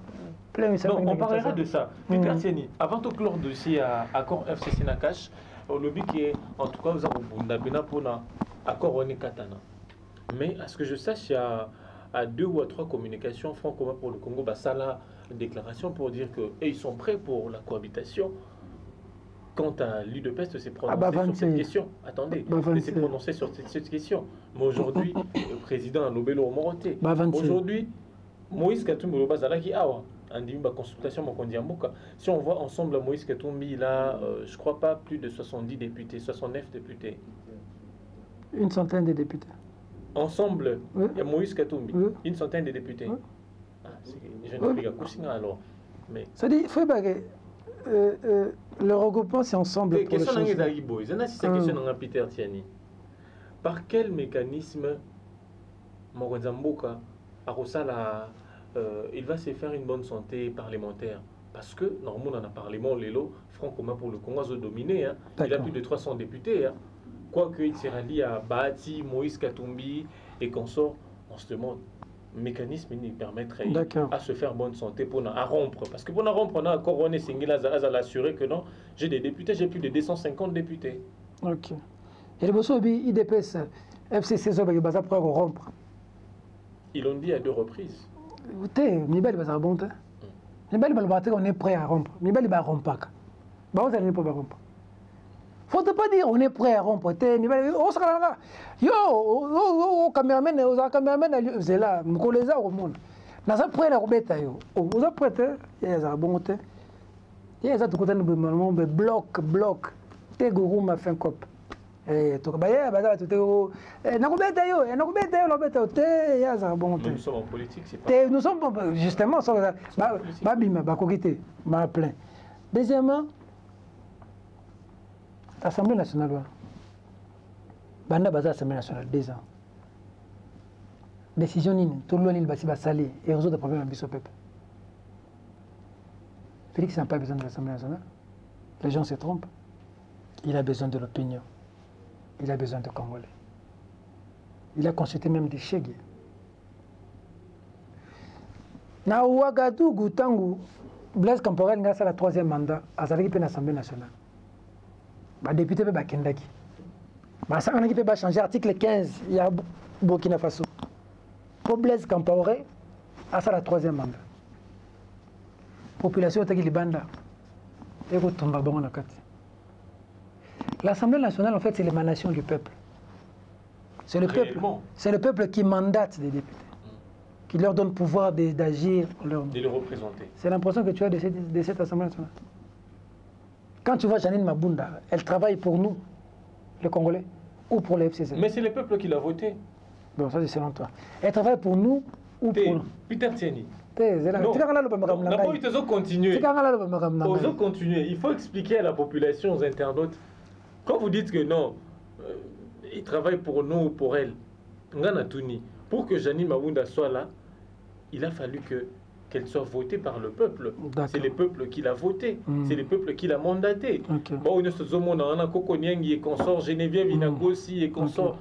Non, on parlera de ça. Peter Tieni, avant tout clore dossier à accord FCC Nakash, le but qui est en tout cas vous avez pour accord on est katana. Mais à ce que je sache, il y a à 2 ou à 3 communications franco pour le Congo, ça la déclaration pour dire qu'ils sont prêts pour la cohabitation. Quant à l'UDPS, s'est prononcé sur cette question. Attendez, il s'est prononcé sur cette question. Mais aujourd'hui, le président a nommé le Moroté. Aujourd'hui, Moïse Katumbi le Bazalaki Awa, en dit une consultation, si on voit ensemble Moïse Katumbi, il a, je crois pas, plus de 70 députés, 69 députés. Une centaine de députés. Ensemble, Oui. il y a Moïse Katumbi, Oui. une centaine de députés. Oui. Ah, c'est une jeune Afrique à Koussinga alors. Mais C'est-à-dire, il faut pas que le regroupement, c'est ensemble pour le question changer. d'Aïbo, c'est une question de Peter Tiani. Par quel mécanisme Morazamboka il va se faire une bonne santé parlementaire? Parce que normalement, on a parlement Lelo, Front commun pour le Congo a dominé. Hein. Il a plus de 300 députés. Hein. Quoique il sera lié à Bahati, Moïse Katumbi et consorts, on se demande. Mécanisme qui permettrait à se faire bonne santé pour à rompre. Parce que pour rompre, on a coroné Singila à l'assurer que non, j'ai des députés, j'ai plus de 250 députés. Ok. Et le bosso IDPS, FCC, ça va pour rompre. Ils l'ont dit à 2 reprises. Nibel va rompre. Nibel va battre, on est prêt à rompre. Nibel va rompre. Bah, vous allez pas rompre. Faut pas dire on est prêt à rompre. On sera là. Yo, au caméraman, aux caméraman, c'est là. Nous les a au monde. Nous sommes prêts à rebêter. Vous êtes prêts? Il y a un bon côté. Il y a un côté de bloc. T'es gourou m'a fait un cop. Et tout nous sommes en politique, c'est pas. Nous sommes justement m'a plein. Deuxièmement, l'Assemblée nationale, Banda Baza Assemblée nationale, 2 ans. Décision nini, tout le monde va salir et résoudre des problèmes au peuple. Félix n'a pas besoin de l'Assemblée nationale. Les gens se trompent. Il a besoin de l'opinion. Il a besoin de Congolais. Il a consulté même des Chegues. Na Ouagadougou, Tangu, Blaise Compaoré, c'est le 3e mandat, à l'Assemblée nationale. Les députés peuvent Kendaki. Ils peuvent changer l'article 15, il y a Burkina Faso. Pour Blaise Compaoré, c'est le 3e mandat. La population est Libanda. L'Assemblée nationale, en fait, c'est l'émanation du peuple. C'est le peuple qui mandate des députés, qui leur donne pouvoir d'agir. De les représenter. C'est l'impression que tu as de cette Assemblée nationale. Quand tu vois Janine Mabunda, elle travaille pour nous, les Congolais, ou pour les FCC. Mais c'est le peuple qui l'a voté. Bon, ça c'est selon toi. Elle travaille pour nous ou pour nous. Peter Tiani. Non, ils ont continué. Il faut expliquer à la population, aux internautes, quand vous dites que non, ils travaillent pour nous ou pour elle, pour que Janine Mabunda soit là, il a fallu qu'elle soit votée par le peuple. C'est le peuple qui l'a votée. C'est le peuple qui l'a mandatée. Bon, on a Kokoniengi et consorts, Geneviève Inagosi et consorts.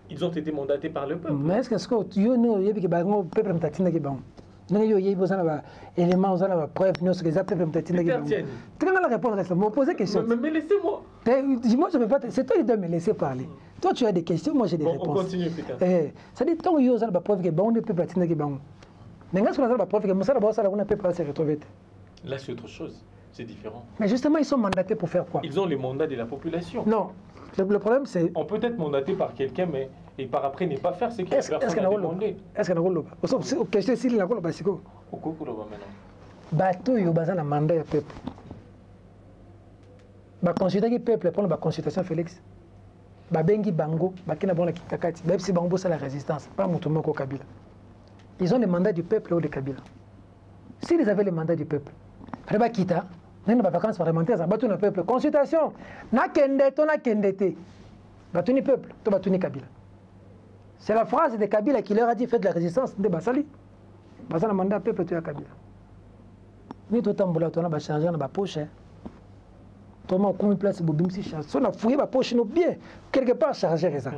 Ils ont été mandatés par le peuple. Mais est-ce que le peuple il y a des éléments, des preuves, nous les appels la réponse, me poser question. Mais laissez-moi. Moi, je ne veux pas. C'est toi qui dois me laisser parler. Toi, tu as des questions, moi j'ai des réponses. On continue, Peter. Ça dit, tant que vous avez des preuves que on ne peut pas tenir que bon. Mais quand on a des preuves que Moussa on ne peut pas se retrouver. Là, c'est autre chose. C'est différent. Mais justement, ils sont mandatés pour faire quoi? Ils ont les mandats de la population. Non. Le problème, c'est. On peut être mandaté par quelqu'un, mais et par après ne pas faire ce qu'il a personne a demandé. Est-ce qu'on a le question c'est la colle parce que. Au coco là maintenant. Bateau yo bazan la mandat du peuple. Ba consulter le peuple pour la consultation Félix. Ba bengi bango, ba kina bon la kitakati. Ba si bango ça la résistance, pas Mutumba ko Kabila. Ils ont le mandat du peuple ou de Kabila. S'ils avaient le mandat du peuple, Reba Kita, n'a pas vacances parlementaires, ça battu le peuple. Consultation, na kende to na kendete. Battu le peuple, to battu Kabila. C'est la phrase de Kabila qui leur a dit faites de la résistance de Basali. Basali a mandat peuple tu as Kabila. Mais tout le temps, on a chargé dans la poche. On a comme une place pour bimsi charge. On a fouillé la poche bien, quelque part chargé ça.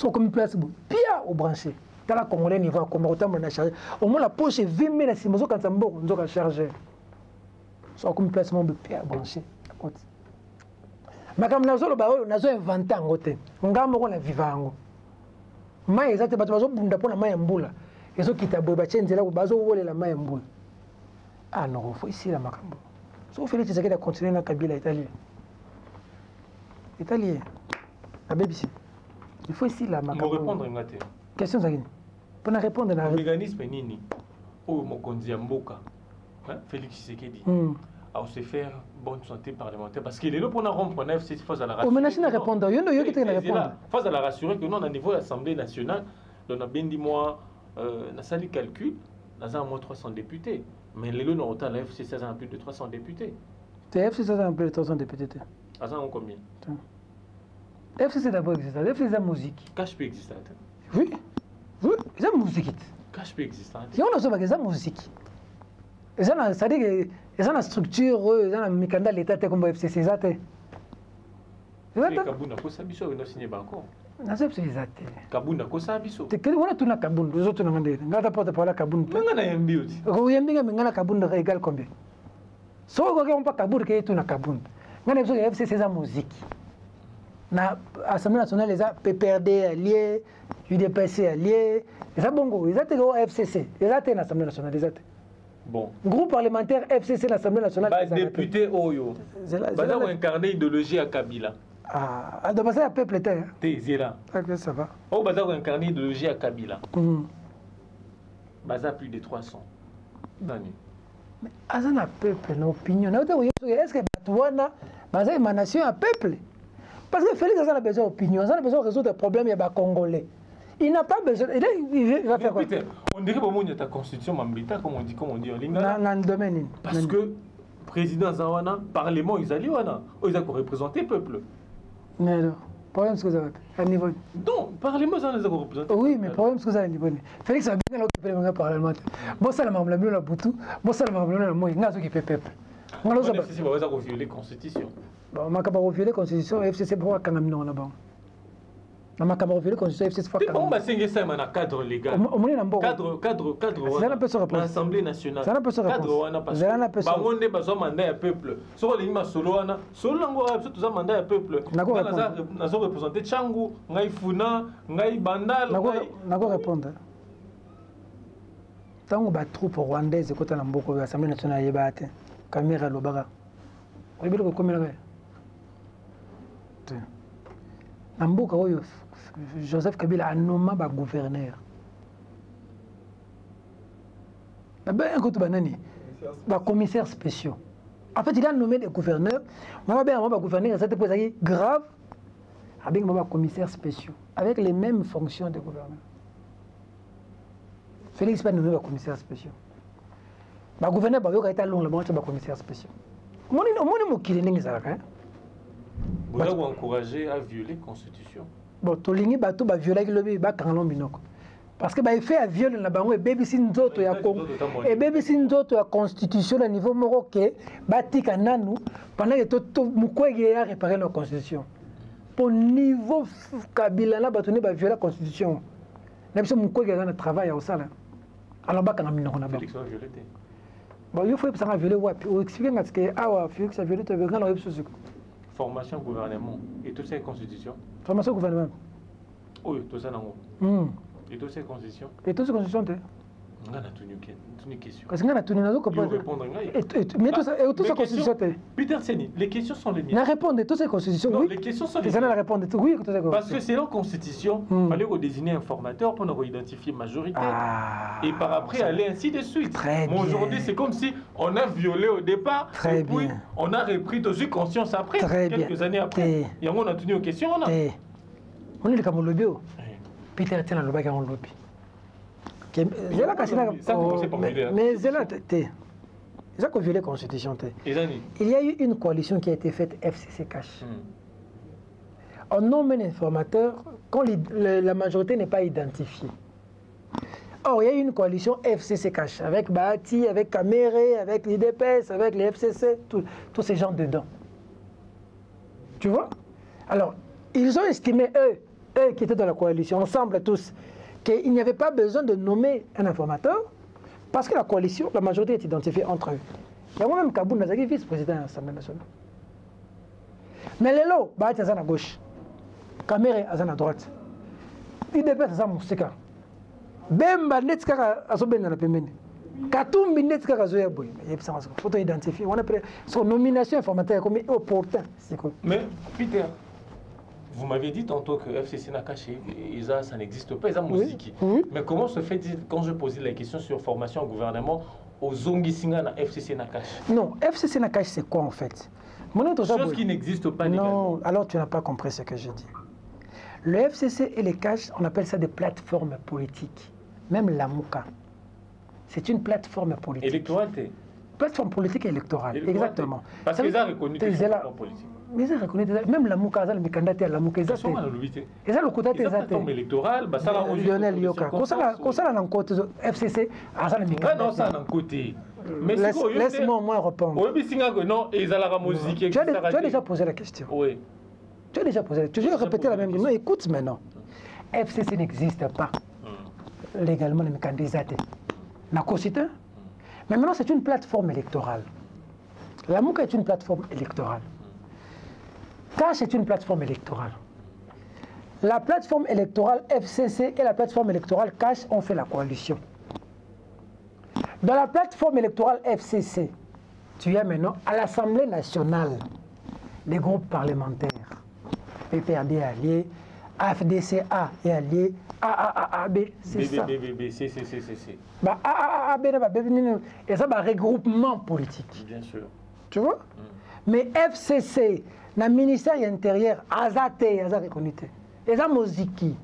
On a comme une place pour bien au branché. Dans la Congolais, il va comme autant on a chargé. Au moins la poche est 20 000 si quand ça bon, on a chargé. On a comme une place pour bien branché. Mais comme nous avons inventé en côté, on a vivant. Mais ils ont été battus pour la main en boule. Ils ont quitté la boule, la main en boule. Ah non, il faut ici la macambo. Sauf que Félix a continué dans Kabila italien. Italien. La BBC. Il faut ici la macambo. Pour répondre, Ngate. Question ça. Pour répondre à la mécanisme nini. Oh, Mokonzi Mboka. Félix Tshisekedi. à se faire bonne santé parlementaire. Parce qu'il est là pour nous rompre un FCC face à la rassurer. Mais je répondre. Face à la rassurer que nous, au niveau de l'Assemblée nationale, on a bien dit moi, on a sali calcul, on a moins 300 députés. Mais les lots, on a la FCC a plus de 300 députés. La FCC a plus de 300 députés. À ça, on combien? La FCC d'abord existe. La FCC a musique. Cache peut exister. Oui. Oui, il y a musique. Cache peut exister. Il y a musique. C'est-à-dire que il y a une structure, il y a un mécanisme de l'État comme le FCC. Il y a Kabunda ko sabiso no signé banco. Na c'est exact. Kabunda ko sabiso. Te que wala tuna Kabunda, les autres ngande. Ngata porte pour la Kabunda. Ngana yambi uti. Ko yambi ngana Kabunda égal combien? So ko on pas Kabunda ke tuna Kabunda. Ngana biso FCC za musique. Na Assemblée nationale les a PPRD allié, UDPC allié. Ça bongo, ils étaient au FCC. Ils étaient dans l'Assemblée nationale, ils étaient. Bon. Groupe parlementaire FCC l'Assemblée nationale. Bah député Oyo. Bah ont incarné l'idéologie à Kabila. Ah, donc ça, il y a peuple. T'es zéra. Ok, ça va. Oh, bah, ça a incarné l'idéologie à Kabila. Bah, ça plus de 300. Nani. Mais, ça a peuple, une opinion. Est-ce que Batouana, bah, ça a émanation à peuple? Parce que Félix a besoin d'opinion, il a besoin de résoudre des problèmes, il y a des Congolais. Il n'a pas besoin. Il va faire quoi? On dirait que ta constitution m'embête, comme on dit en ligne. Dans le domaine. Parce que président Zawana, parlement, ils allaient, ils ont représenté le peuple. Mais le problème, c'est que vous avez un niveau. Donc, parlement, ça les a représentés. Oui, mais le problème, c'est que vous avez un niveau. Félix a bien occupé le parlement. Moi, ça, la même la boutou. Moi, ça, la même la moi, il a occupé le peuple. Moi, je sais si vous avez violé la constitution. Bon, on m'a pas violé la constitution, FCC pour quand même non là-bas. On m'a pas violé la constitution, FCC pour quand même. C'est ça, un cadre légal. Cadre. L'Assemblée nationale. Ça n'a pas se répondre. Cadre, on a pas. Bah, on est besoin mandat à peuple. Sur les images solo, solo l'angoisse, tout ça mandat à peuple. Nous avons représenté Tchangu, Ngai Funa, Ngai Bandal. N'a pas répondre. Tant que les troupes rwandaises écoutent l'Assemblée nationale, il y a des caméras Lobaga. Vous voyez combien Namboka Joseph Kabila a nommé un gouverneur. Un commissaire spécial. En fait, il a nommé des gouverneurs. Il a nommé un gouverneur grave avec un commissaire spécial, avec les mêmes fonctions des gouverneurs. Félix n'a pas nommé un commissaire spécial. Le gouverneur a été long, le commissaire spécial. Vous avez encouragé à violer la Constitution. Bon, tu as violer le parce que il fait à violer la banque et baby sinzoto ya et baby sinzoto ya constitution à niveau marocain batika nanu pendant que tout mukwege a réparé la constitution pour niveau Kabila na batone ba violer la constitution na biso mukwege na travail au sala alors ba kana minoko na ba Félix a violé. Bon, il faut que ça violé wapi ou expliquer que ah Félix a violé te grand la formation gouvernement et toutes ces constitutions. Formation gouvernement. Oui, tout ça non. Et toutes ces constitutions. Et toutes ces constitutions te. On a une question. Parce qu'on a une répondre. Mais toutes ces constitutions te. Peter Seni, les questions sont les miennes. La répondre toutes ces constitutions. Non, oui. les questions sont les miennes. La répondre oui, toutes ces parce que c'est la constitution, il fallait désigner un formateur pour identifier majorité. Et par après aller ainsi de suite. Très bien. Aujourd'hui, c'est comme si on a violé au départ. Très et puis bien. On a repris dessus conscience après. Très quelques bien. Années après. Et on a tenu aux questions. On est le Camolobé. Peter tient le bac en lobby. Mais c'est là, ça qu'on viole la constitution. Il y a eu une coalition qui a été faite FCC Cash. On nomme un informateur quand la majorité n'est pas identifiée. Or, il y a eu une coalition FCC Cash avec Bahati, avec Kamere, avec l'IDPS, avec les FCC, tous ces gens dedans. Tu vois? Alors, ils ont estimé, eux qui étaient dans la coalition, ensemble tous, qu'il n'y avait pas besoin de nommer un informateur parce que la coalition, la majorité est identifiée entre eux. Il y a moi-même Kabou Nazaki, vice-président de l'Assemblée nationale. Mais les lots, Bahati est à gauche, Kamere est à droite, l'IDPS est à Moussika. Bemba Netskara a sauvé dans la pemene. Katumbi Netskara a sauvé. Il faut identifier. On a pris son nomination informateur comme opportun. Mais Peter, vous m'avez dit tantôt que FCC n'a caché, ça n'existe pas, ils ont musique. Oui. Mais comment se fait, quand je posais la question sur formation au gouvernement, au Zongi Singa na FCC Nakash. Non, FCC Nakash, c'est quoi en fait? Chose qui n'existe pas légalement. Non, alors tu n'as pas compris ce que j'ai dit. Le FCC et les cash, on appelle ça des plateformes politiques. Même la Mouka, c'est une plateforme politique. Électorale, plateforme politique et électorale, exactement. Parce qu'ils ont reconnu que c'est une plateforme politique. Mais ils ont reconnu, même la Mouka, les candidats à la Mouka, ils ont le côté des plateforme électorale, ça va Lionel Yoka. Quand ça a un côté FCC, ça a un côté. Non, ça a un côté. Laisse-moi au moins répondre. Tu as déjà posé la question. Oui. Tu as déjà posé. Tu veux répéter la même chose. Non, écoute maintenant. FCC n'existe pas légalement, les candidats. La cité. Mais maintenant, c'est une plateforme électorale. La MOUCA est une plateforme électorale. Cash est une plateforme électorale. La plateforme électorale FCC et la plateforme électorale Cash ont fait la coalition. Dans la plateforme électorale FCC, tu as maintenant à l'Assemblée nationale les groupes parlementaires. PPAB est allié, AFDCA est allié, AAAB, c'est ça. BBBC. AAAB, et ça, c'est un regroupement politique. Bien sûr. Tu vois? Mais FCC, le ministère intérieur, Azate, Azate reconnu. Et ça, Moziki.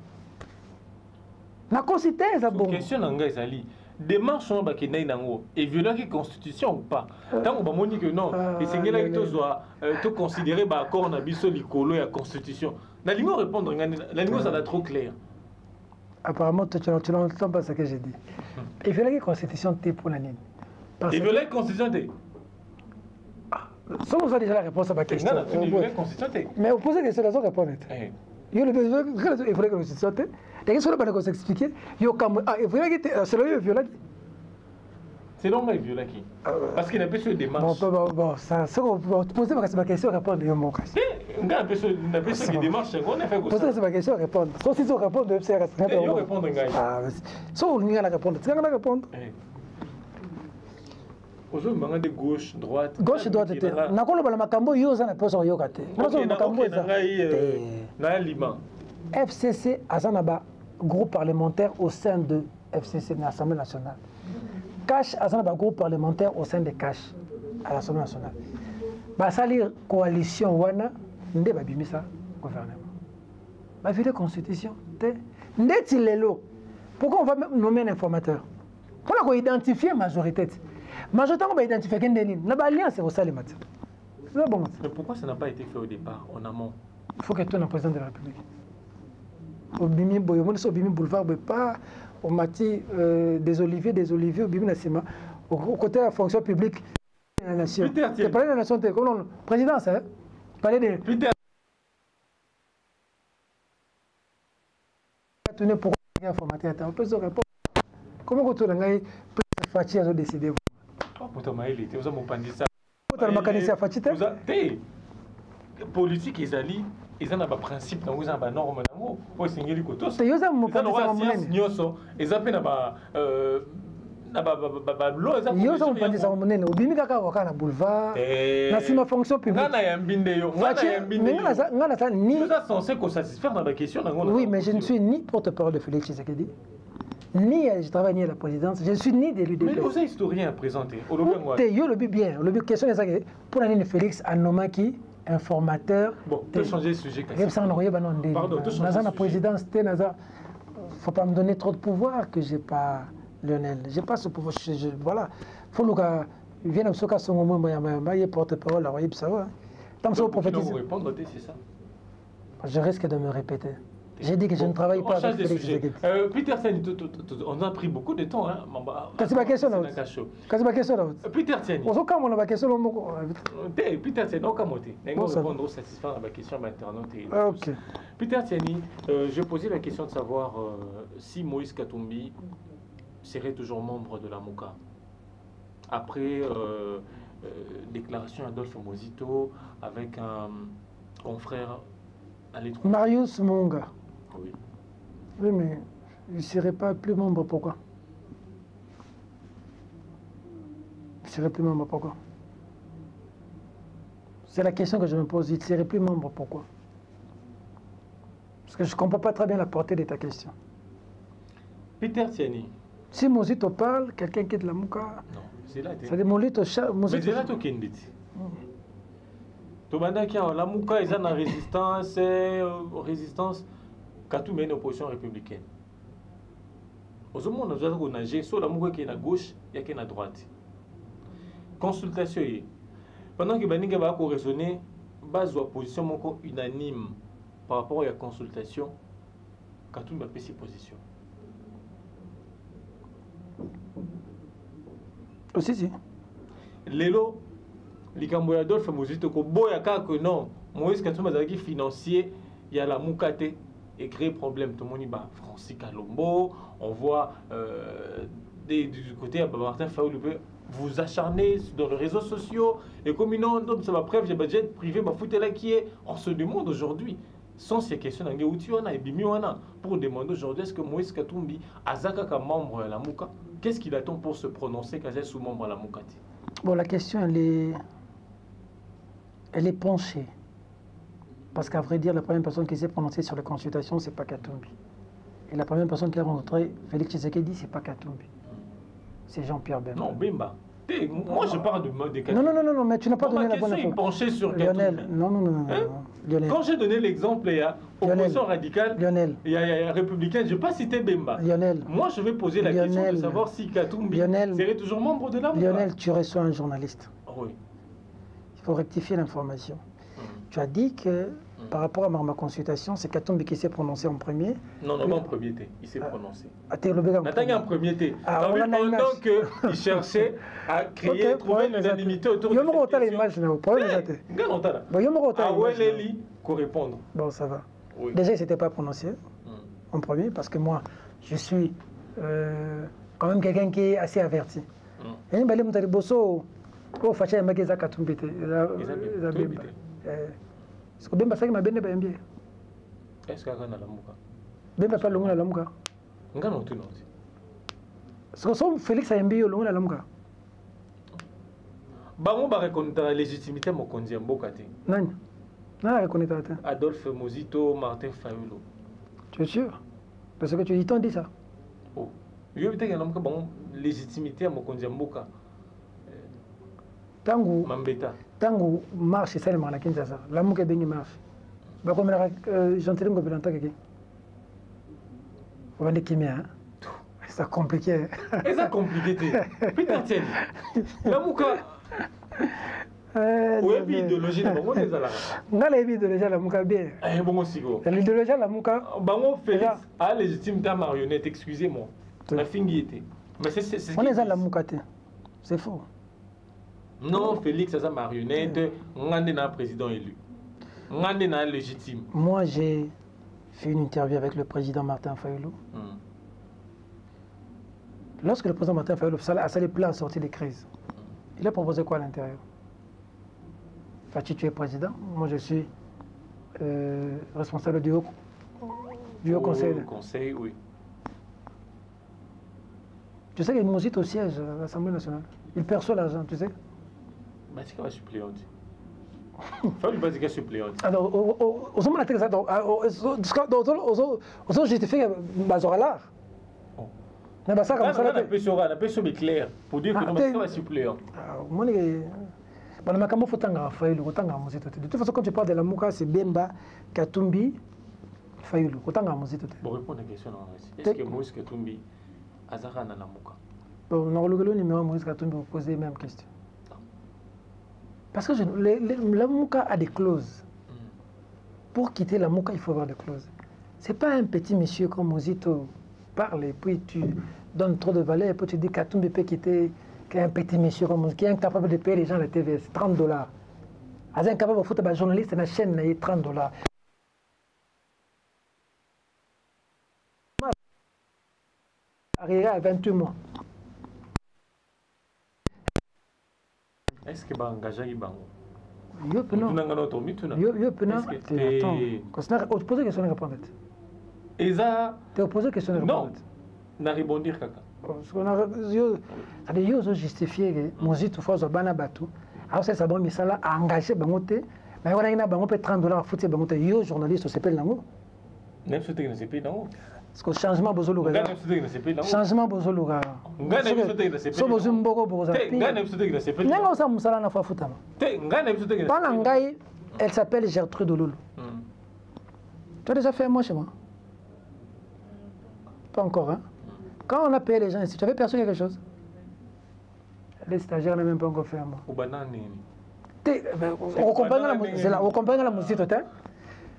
La concité, ça bon. Question d'Angazali. Démarche on va qu'il et violer la constitution ou pas. Tant qu'on va dire que non, et c'est là que tu dois te considérer bah encore on a biso l'icolo et la constitution. La ligne répondre, la ligne ça va trop clair. Apparemment tu n'entends pas ce que j'ai dit. Et violer la constitution t'es pour la ligne. Et violer la constitution t'es. Ça vous a déjà la réponse à ma question. Mais vous posez des questions, elles ont répondu. Il faut que vous sortez. Les gens ne peuvent pas s'expliquer. Il faut que c'est le violent. C'est non mais violent qui. Parce qu'il n'a pas sur des démarches. Bon, ça, posez ma question, répondre. On a pas sur des démarches. On a fait quoi? Posez ma question, répondre. Sauf si vous répondez, c'est répondre. Il faut répondre. Sauf vous n'avez pas répondre. Tu n'as répondre. Aujourd'hui, de gauche, droite. Gauche, droite. Nakolo bala makambo yo za na poso yo kate. Nazo makambo za. Na Liban. FCC azanaba groupe parlementaire au sein de FCC na l'Assemblée nationale. Cash azanaba groupe parlementaire au sein de Cash à l'Assemblée nationale. Ba sali coalition wana nde ba bimisa gouvernement. Ba vide constitution te ndeti lelo. Pourquoi on va nommer un informateur? Pour la identifier majorité. Majorité, on va identifier qu'il y a une alliance au Salim. Mais pourquoi ça n'a pas été fait au départ, en amont? Il faut que tu sois le président de la République. Au Bimi Boyomon, au Bimi Boulevard, pas au Mati des Oliviers, au Bimi Nassima, au côté de la fonction publique de la nation. Tu parlais de la nation, comme présidence, hein? Tu parlais de. Tu n'es pourquoi informateur. On peut se répondre. Comment tu as Fachi a décidé? Politique ils alli ils ont un principe ils ont un norme pour signer les cotos ils ont ils appellent oui, mais je ne suis ni porte-parole de Félix Tshisekedi, ni je travaille ni à la présidence, je ne suis ni de l'UDP. Mais vous êtes historien présenté. Le bien, le question est pour l'année Félix Anomaki, informateur. Bon, tu peux changer de sujet. Pardon, dans la présidence, il ne faut pas me donner trop de pouvoir que je n'ai pas, Lionel. Je n'ai pas ce pouvoir. Voilà. Il faut que je vienne à ce cas, je porte-parole, je risque de me répéter. J'ai dit que je ne travaille pas avec Félix Tshisekedi. Peter Tiani, on a pris beaucoup de temps. C'est ma question. C'est ma question. Peter Tiani. On a ma question. Peter Tiani, on va répondre satisfaire à ma question internaute. Peter Tiani, je posais la question de savoir si Moïse Katumbi serait toujours membre de la MOUCA. Après déclaration d'Adolphe Mozito avec un confrère à l'étranger. Marius Monga. Oui. Oui, mais il ne serait pas plus membre, pourquoi? Il ne serait plus membre, pourquoi? C'est la question que je me pose. Il ne serait plus membre, pourquoi? Parce que je ne comprends pas très bien la portée de ta question. Peter Tiani. Si Mozito parle, quelqu'un quitte la Mouka. Non, c'est là. C'est-à-dire Mozito. Mais c'est là tout qui est tout le monde qui a la Mouka, ils ont la résistance, quand tout met une opposition républicaine. Au monde, nous avons nagé sur la Mouka qui est à gauche et qui est à droite. Consultation. Pendant que Baninga va raisonner, base de position unanime par rapport à la consultation, quand tout m'a fait ses positions. Aussi, si. Lelo, likambo ya Adolphe Mozito ko boya que non, Moïse Katumbi azaki financier, il y a la Moukate et créer problème. Tout le monde dit bah Francis Kalombo, on voit du côté à Martin Fayoulou vous acharnez dans les réseaux sociaux et comme non, ça va bref, j'ai budget privé, bah foutez là qui est. On se demande aujourd'hui, sans ces questions pour demander aujourd'hui est-ce que Moïse Katumbi azaka comme membre de la Mouka, qu'est-ce qu'il attend pour se prononcer quand il est sous membre de la Moukate? Bon, la question, elle est penchée. Parce qu'à vrai dire, la première personne qui s'est prononcée sur la consultation, ce n'est pas Katumbi. Et la première personne qui a rencontré Félix Tshisekedi, ce n'est pas Katumbi. C'est Jean-Pierre Bemba. Non, Bemba. Moi, je parle de Katumbi. Non, mais tu n'as pas donné la bonne réponse. Il penchait sur Lionel, Katumbi. Non. Hein? Lionel. Quand j'ai donné l'exemple, il y a opposition radicale, Lionel. Il y a républicain, je n'ai pas cité Bemba. Lionel. Moi, je vais poser la question de savoir si Katumbi serait toujours membre de la Mouka. Lionel, tu reçois un journaliste. Oui. Il faut rectifier l'information. Tu as dit que par rapport à ma consultation, c'est Katumbi qui s'est prononcé en premier. Non, en premier thé, il s'est prononcé. En premier thé. Pendant qu'il cherchait à créer, trouver l'unanimité autour de cette question. Qu'on répondre. Bon, ça va. Oui. Déjà, il ne s'était pas prononcé en premier parce que moi, je suis quand même quelqu'un qui est assez averti. Et il m'a dit que Facha Mageza Katumbi. Est-ce que Bemba m'a bien aimé? Est-ce qu'il y a un Mouka? Bemba pas le la Mouka. Est-ce que Félix a aimé le la Mouka? Bango va reconnaître la légitimité de Mokonzi Mboka. Non, non, reconnaître. Adolphe Mozito, Martin Fayoulou. Tu es sûr? Parce que tu dis, t'en dis ça. Oh. Je veux dire qu'il y a une légitimité à Mokonzi Mboka. Tango. Mambeta. Tango marche seulement à Kinshasa. La Mouka est bien marche. Bah comme j'entends que Belanta qui. On va dire qu'il hein. C'est compliqué. C'est compliqué. Putain tiens. La Mouka. Oui, l'idéologie de Bango des Alara. Non, l'idéologie de la Mouka bien. Eh bon sigo. L'idéologie de la Mouka. Bango Félix a légitimité à marionnette. Excusez-moi. La finguité. Mais c'est. On est à la Mouka. C'est faux. Non, Félix, c'est marionnette. On est un président élu. On est un légitime. Moi, j'ai fait une interview avec le président Martin Fayoulou. Lorsque le président Martin Fayoulou a salé plein à sortir des crises, il a proposé quoi à l'intérieur? Fachi, tu es président. Moi, je suis responsable du haut conseil. Conseil, oui. Tu sais qu'il Mozito au siège à l'Assemblée nationale. Il perçoit l'argent, tu sais? Mais c'est quoi suppléant? Faut lui dire que suppléant. Alors, aux hommes intéressés, aux justifiés, Bazoralar. Mais ça comme ça, on peut se clair pour dire que c'est pas suppléant. Moi, il faut de toute façon, quand tu parles de la Mouka, c'est Bemba, Katumbi, Fayoulou. Pour répondre à la question, est-ce que Moïse Katumbi a Zara dans la Mouka? Bon, on a le numéro Moïse Katumbi pour poser les mêmes questions. Parce que la Mouka a des clauses. Pour quitter la Mouka, il faut avoir des clauses. Ce n'est pas un petit monsieur comme Mozito parle et puis tu donnes trop de valeur et puis tu dis Katumbi peut quitter un petit monsieur comme Mozito qui est incapable de payer les gens la TVA, c'est $30. Il est incapable de foutre un journaliste dans la chaîne, il $30. Arrivé à 28 mois. Est-ce que Bangaja est bango? Yo pena. Yo pena. Attends. Opposé question de répondre. Eza. T'es opposé question de répondre. Non. Na rebondir kaka. Parce qu'on a yo justifié que Mozito faut bana batu. Alors c'est ça bon mais ça là engagé bangote. Mais on a une bango peut $30 à foutre bangote. Yo journaliste s'appelle nango. Même ce que c'est pas nango. Parce que changement bozoluga. Changement bozoluga. So bozumboko bozapi. Nengo sa musala na fafuta. Pendant ngai, elle s'appelle Gertrude Loulou. Tu as déjà fait un mois chez moi? Pas encore, hein? Quand on a payé les gens ici, tu avais perçu quelque chose? Les stagiaires n'ont même pas encore fait un mois. On comprend la musique,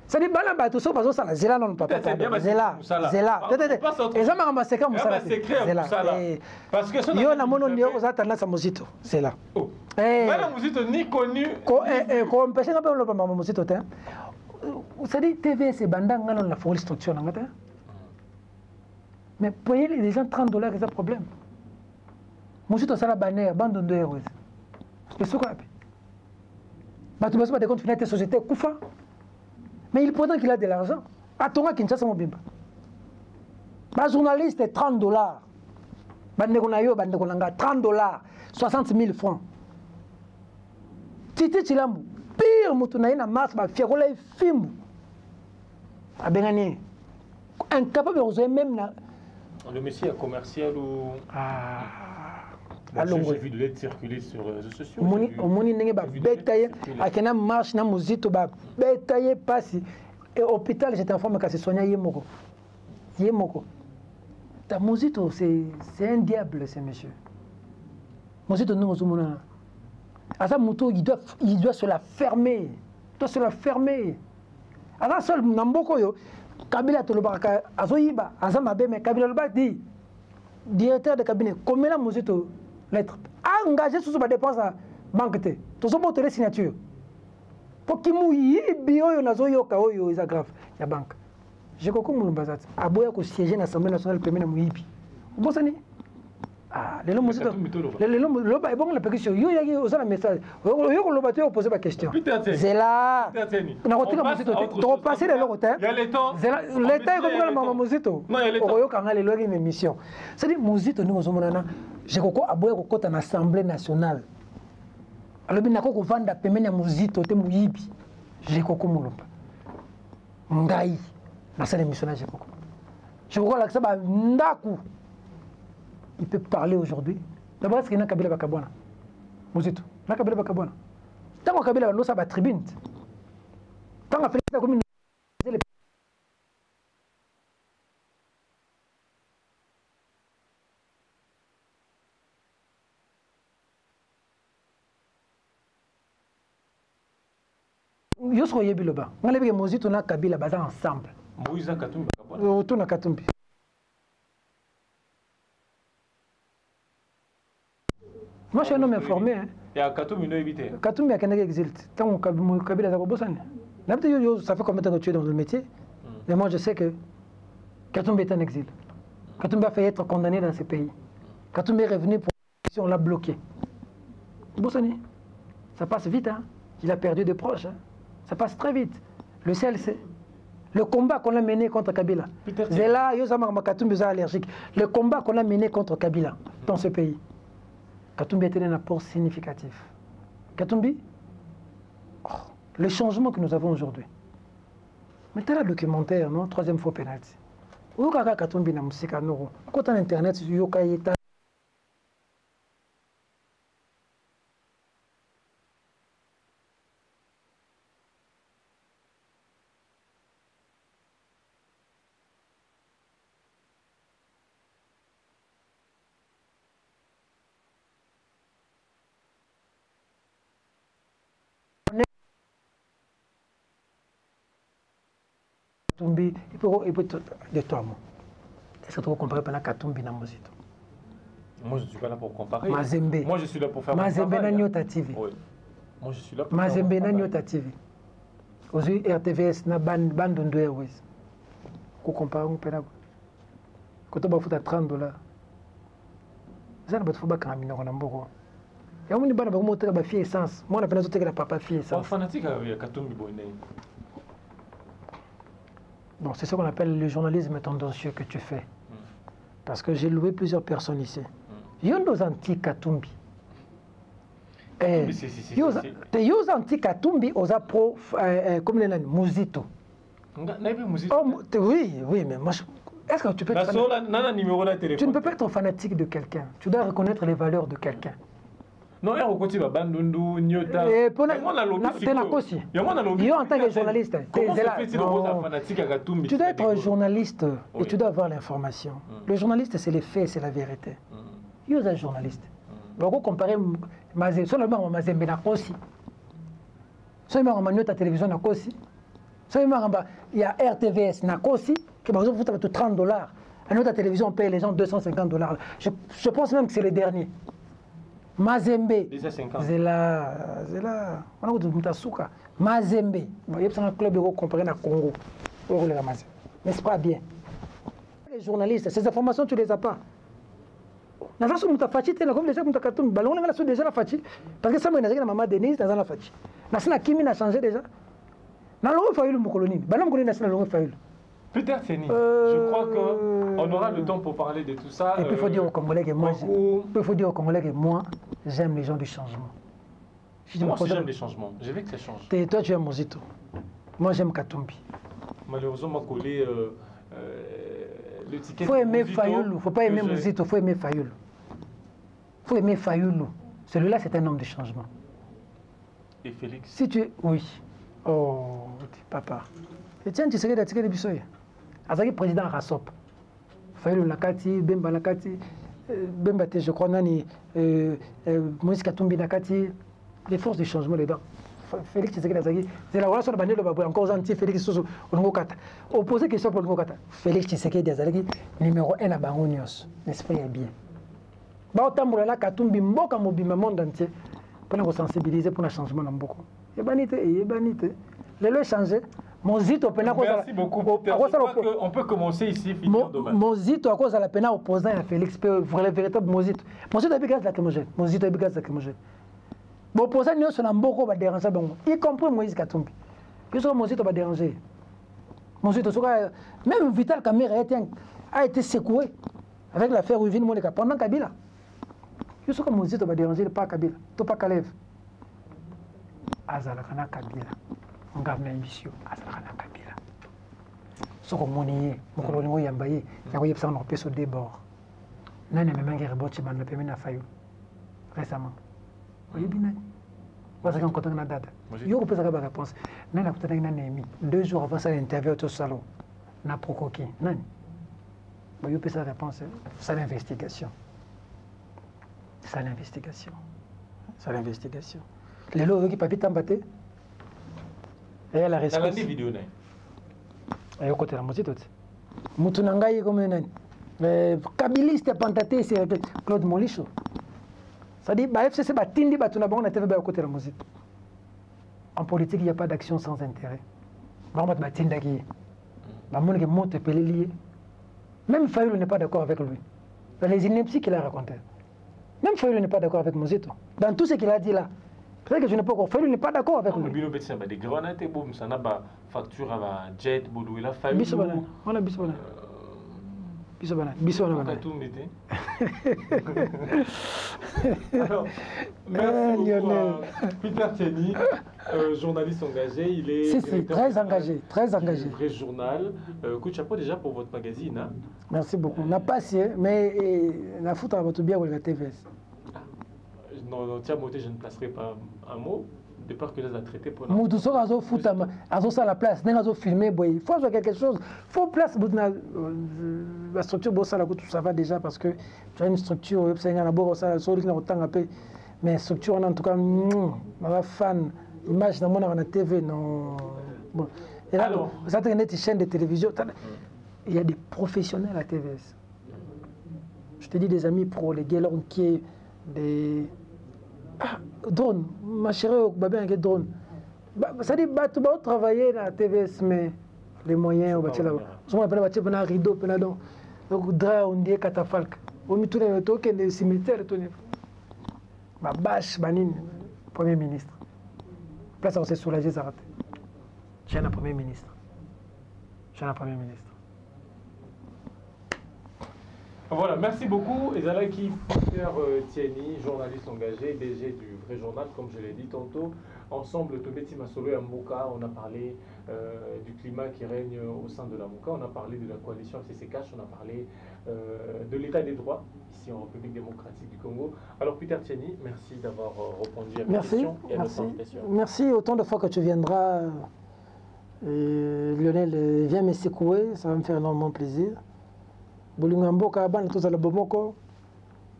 c'est-à-dire que tout ça, c'est Zela non papa. Zela. Et ça m'a ramassé comme ça. Parce que il y a un mono ni aux attentes sa musique. C'est là. La musique ni connue. Qu'on peut pas le papa musique. C'est-à-dire TV c'est bandang on la folie structure ngata. Mais payer les gens $30 c'est un problème. Musique ça la bannière bande de euros. C'est ce qu'on appelle. Bah tu vas pas de compte finalité société Koufa. Mais il prétend qu'il a de l'argent. À Tonga Kinshasa Mobimba. Un journaliste est $30. $30, 60 000 francs. Titi Chilambu. Pire Moutunaï na masse, ma fierola et fimbu. A Bengani. Incapable de rejoindre même na. Le monsieur est commercial ou. J'ai vu de l'aide circuler sur les réseaux sociaux. Omoni nenge ba betaye akena marche na muzito ba betaye pasi et hôpital j'étais informé que c'est soigné yemoko. Ta muzito c'est un diable ce monsieur. Muzito nous ozumona. Asa muto il doit se la fermer. Asa seul namboko yo Kabila tolobaka azoyiba asa mabe mais Kabila loba dit directeur de cabinet comment la muzito lettre engagé sur sa dépense à banque te to so botere signature pour qui mouyi bio nazo yoka oyo is grave ya banque je koko mulumba zati aboya ko siéger na l'Assemblée nationale premier na muyibi bosani lelo muzito lelo loba ebonga la pétition yo yaki osala message yo ko loba te poser ba question zela na kotika muzito to passer le lokote il y a les temps l'état comme la mama muzito oyo kanga lelo une émission c'est dit muzito ni ozomona je koko aboya kokota na Assemblée nationale alobi nako kovanda pemene ya muzito te muyibi je koko mulumba ngai na sala émission na je koko la saba ndaku il peut parler aujourd'hui. D'abord, est-ce qu'il y a Kabila Bakabwana? Muzito. Na Kabila Bakabwana. Tant que Kabila va sa tribune. Tant que Félix comme Yo so yebi loba. Ngale be Muzito na Kabila baza ensemble. Moïse Katumbi Bakabwana. Autour na Katumbi. Moi, je suis un homme informé. Et à Katumbi, non évité. Katumbi a qu'un exilé. Tant que Kabila a Bossan. Ça fait combien de temps que tu es dans le métier? Mais moi, je sais que Katumbi est en exil. Katumbi a failli être condamné dans ce pays. Katumbi est revenu pour si on l'a bloqué. Bossani, ça passe vite. Hein? Il a perdu des proches. Hein? Ça passe très vite. Le CLC. Le combat qu'on a mené contre Kabila. Zela, Yosama Katumbi est allergique. Le combat qu'on a mené contre Kabila dans ce pays. Katumbi était un apport significatif. Katumbi, le changement que nous avons aujourd'hui. Mais tu as le documentaire, non? Troisième fois pénalty. Où est Katumbi na musika noro? Quand on internet, yoka yeta. Katumbi, il peut de toi, moi. Est-ce que tu peux comparer pendant Katumbi na Mozito? Moi, je ne suis pas là pour comparer. Mazembe. Moi, je suis là pour faire mon Mazembe travail. na Nyota TV. Oui. Moi, je suis là pour Mazembe faire mon na travail. Nyota TV. Aujourd'hui, RTVS na Bandondo Airways. Qu'on compare un peu là. Quand on va foutre à $30. Ça ne va pas faire bac en mineur en Ambogo. Il y a un monde qui va monter la fille essence. Moi, on a fait notre papa fille C'est un essence. fanatique avec Katumbi Boyne. Bon, c'est ce qu'on appelle le journalisme tendancieux que tu fais. Parce que j'ai loué plusieurs personnes ici. Il y a des anti-Katumbi. Il y a des anti-Katumbi aux pro comme les Muzito. Oui, mais moi, Est-ce que tu peux être fanatique? Tu ne peux pas être fanatique de quelqu'un. Tu dois reconnaître les valeurs de quelqu'un. Non, il y a un côté bandundu, nyota. Tu en tant que journaliste, tu dois être journaliste et tu dois avoir l'information. Le journaliste, c'est les faits, c'est la vérité. Il y a un journaliste. On va comparer seulement Mazembe na Kosi. Seulement on ta télévision na Kosi. Seulement il y a RTVS na Kosi qui par exemple vous 30 $. À notre télévision on paye les gens 250 $. Je pense même que c'est le dernier. Mazembe. C'est là. On a dit Mutasuka. Mazembe. Il y a un club qui comparé na Congo. Mais c'est pas bien. Les journalistes, ces informations tu les as pas. Na façon muta fachi tena comme déjà muta katum ballon na déjà la fachi parce que ça moi na maman Denise dans la fachi na sina kimi na changé déjà na longue faille mu colonie ballon colonie na sina longue faille Peter Tseni, je crois qu'on aura le temps pour parler de tout ça. Et puis il faut dire aux Congolais que moi j'aime les gens du changement. Moi j'aime les changements, je veux que ça change. Toi tu aimes Mozito. Moi j'aime Katumbi. Malheureusement m'a collé il faut aimer Fayoulou, il ne faut pas aimer Mozito, il faut aimer Fayoulou. Il faut aimer Fayoulou. Celui-là, c'est un homme de changement. Et Félix? Si tu... Oui. Oh, papa. Et tiens, tu serais d'attiguer les bissoyes. Azaki président Rassop. Fayoulou Nakati, Bemba Nakati, Bemba, je crois, Nani, Moïse Katumbi Nakati, les forces de changement dedans. Félix Tshisekedi Azaki, c'est la relation de Banel Babou, encore gentil, Félix Soso, Onongokata. Opposé question pour Onongokata. Félix Tshisekedi Azaki, numéro 1 à Bangonios. L'esprit est bien. Baotamboula Katumbi, Mboka Mobima, monde entier, pour nous sensibiliser pour le changement dans beaucoup. Et banité. Les lois changent. Mozito, merci beaucoup. On peut commencer ici, finir demain. Mozito, à cause de la peine opposant à Félix, le véritable Mozito. Mozito est gaz lacrymogène. Mozito est gaz lacrymogène. Bon, pour ça, nous sommes beaucoup de déranger, y compris Moïse Katumbi. Qu'est-ce que Mozito va déranger? Mozito, même Vital Kamerhe a été secoué avec l'affaire Uvine Monika pendant Kabila. Qu'est-ce que Mozito va déranger, pas Kabila, pas Kalev. Azalakana Kabila. On garde l'ambition. Azalakana Kabila. Ce qu'on monier, mon colonel Yambaye, il y a eu un peu sur des bords. Nani a même reboti man le permis à Fayou récemment. Oui, bien. Parce qu'on compte na date. Yo ko pesa ka réponse. Nani a peut-être na Némi 2 jours avant ça l'interview au salon. Na procoqué. Nani. Bon yo pesa réponse. C'est l'investigation. C'est l'investigation. C'est l'investigation. Les lots qui papier tambaté. Et la response. Dans la vidéo né. Et au côté la moitié tout. Mutunangai comme nani. Mais Kabiliste pantaté c'est Claude Molicho. C'est-à-dire, FCC va tindi batuna bon, on a été à côté de la musique. En politique, il n'y a pas d'action sans intérêt. On va tinda qui. La monde qui monte peut lier. Même Fayoulou n'est pas d'accord avec lui. Dans les inepties qu'il a raconté. Même Fayoulou n'est pas d'accord avec Mozito. Dans tout ce qu'il a dit là. Peut-être que je n'ai pas encore. Fayoulou n'est pas d'accord avec lui. Des grenades et boum, ça n'a pas facture à jet, boulou, il a Fayoulou. On a Bissobana. Alors, merci beaucoup à Peter Tseni, journaliste engagé. Il est très engagé, très engagé. Vrai journal. Coup de chapeau déjà pour votre magazine. Hein? Merci beaucoup. On n'a pas si, mais la foot à votre bien ou la TVS. Non, tiens, moi, je ne placerai pas un mot. De peur que les a traités pour nous. Nous sommes à foot à la place, nous avons filmé, il faut faire quelque chose. Il faut place la structure, ça va déjà parce que tu as une structure, mais structure, en tout cas, fan, image dans la TV, non. Et là, vous avez une chaîne de télévision, il y a des professionnels à la TVS. Je te dis des amis pro, les Guélonquiers, des. Drone, ma chérie, babé un drone. Ça dit, tu vas travailler dans la TVS, mais les moyens, on va là. On appelle un rideau, donc drap, on dit catafalque. On met tout le temps des cimetières. Ma bâche, Banine, Premier ministre. Place, on s'est soulagé, ça rate. J'ai un Premier ministre. Voilà, merci beaucoup. Ezalaki Peter Tieni, journaliste engagé, DG du Vrai Journal, comme je l'ai dit tantôt. Ensemble, Tobeti Masolo et Mboka, on a parlé du climat qui règne au sein de la Mboka, on a parlé de la coalition FCCCH, on a parlé de l'état des droits ici en République démocratique du Congo. Alors Peter Tieni, merci d'avoir répondu à mes questions et à notre invitation. Merci, autant de fois que tu viendras, Lionel, viens me secouer, ça va me faire énormément plaisir. Bolingamboka, Ban, tous à la Bomoko,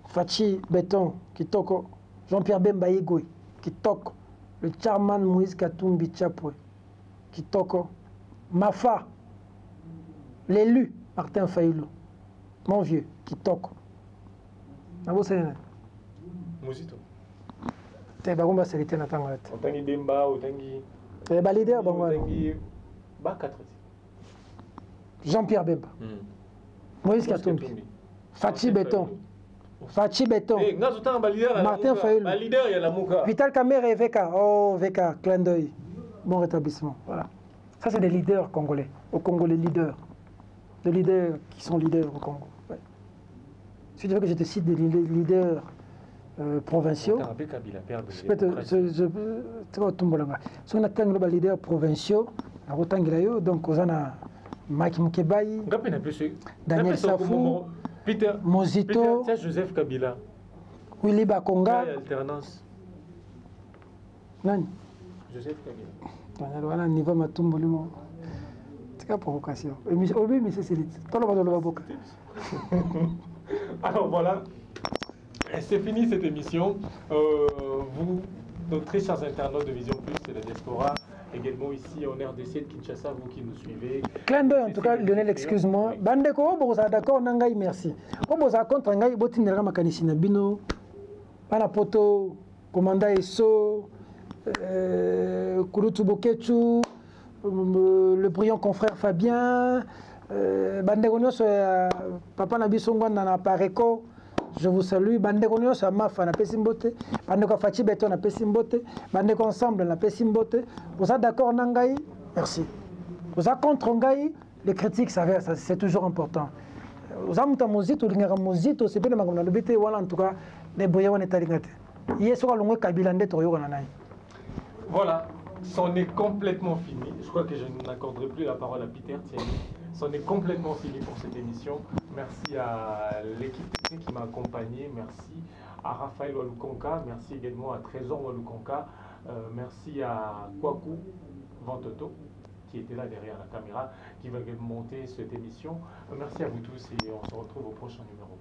Fachi, Béton, Kitoko, Jean-Pierre Bemba Yegoui, Kitoko, le chairman Moïse Katumbi Chapwe, Kitoko, Mafa, l'élu Martin Faïlou, mon vieux, Kitoko. Nabo Sénégal. Muzito. T'es Bagomba Sélité Natangalet. Otangi Demba, Otangi. T'es Balidé, Bagomba. Otangi. Bakatre. Jean-Pierre Bemba. Moïse Katumbi. Fachi Béton. Fachi Béton. Martin Fayoulou. Vital Kamer et VK. Oh, VK, clin d'œil. Bon rétablissement. Voilà. Ça, c'est des leaders congolais. Au Congo, les leaders. Des leaders qui sont leaders au Congo. Ouais. Si tu veux que je te cite des leaders provinciaux. Je peux te. Je peux te si on a des leaders provinciaux, donc, on a Mike Mkebaï, Daniel Safou, Peter Mozito, Peter, Joseph Kabila, Willy Bakonga. Alternance. Nani? Joseph Kabila. Daniel, voilà, niveau Matumbo. C'est une provocation. Oui, mais c'est élite. Alors voilà, c'est fini cette émission. Vous, nos très chers internautes de Vision Plus et de la diaspora, également ici en RDC de Kinshasa, vous qui nous suivez. Clin d'œil en tout cas, Lionel, excuse-moi. Bandeko, vous êtes d'accord, Nangai, merci. Vous êtes contre Nangai, vous êtes Makanisina Bino, Panapoto, Commanda Esso, Kouroutou Boketu, le brillant confrère Fabien, Bandeko Papa Nabisongwa Nana Pareko. Je vous salue. Bandeko nyonso mafa na pesi mbote. Bandeko Fachi Beton na pesi mbote. Bandeko ensemble na pesi mbote. Vous êtes d'accord Nangai? Merci. Vous êtes contre Ngai? Les critiques, c'est toujours important. Vous êtes contre Mozito, Mozito, c'est bien le magana. Le BT, voilà en tout cas, les boyaux n'est pas lingate. Hier soir, l'on a Kabilande Toyo Nanai. Voilà, c'en est complètement fini. Je crois que je n'accorderai plus la parole à Peter Tieni. C'en est complètement fini pour cette émission. Merci à l'équipe technique qui m'a accompagné. Merci à Raphaël Walukonka. Merci également à Trésor Walukonka. Merci à Kwaku Vantoto qui était là derrière la caméra, qui va monter cette émission. Merci à vous tous et on se retrouve au prochain numéro.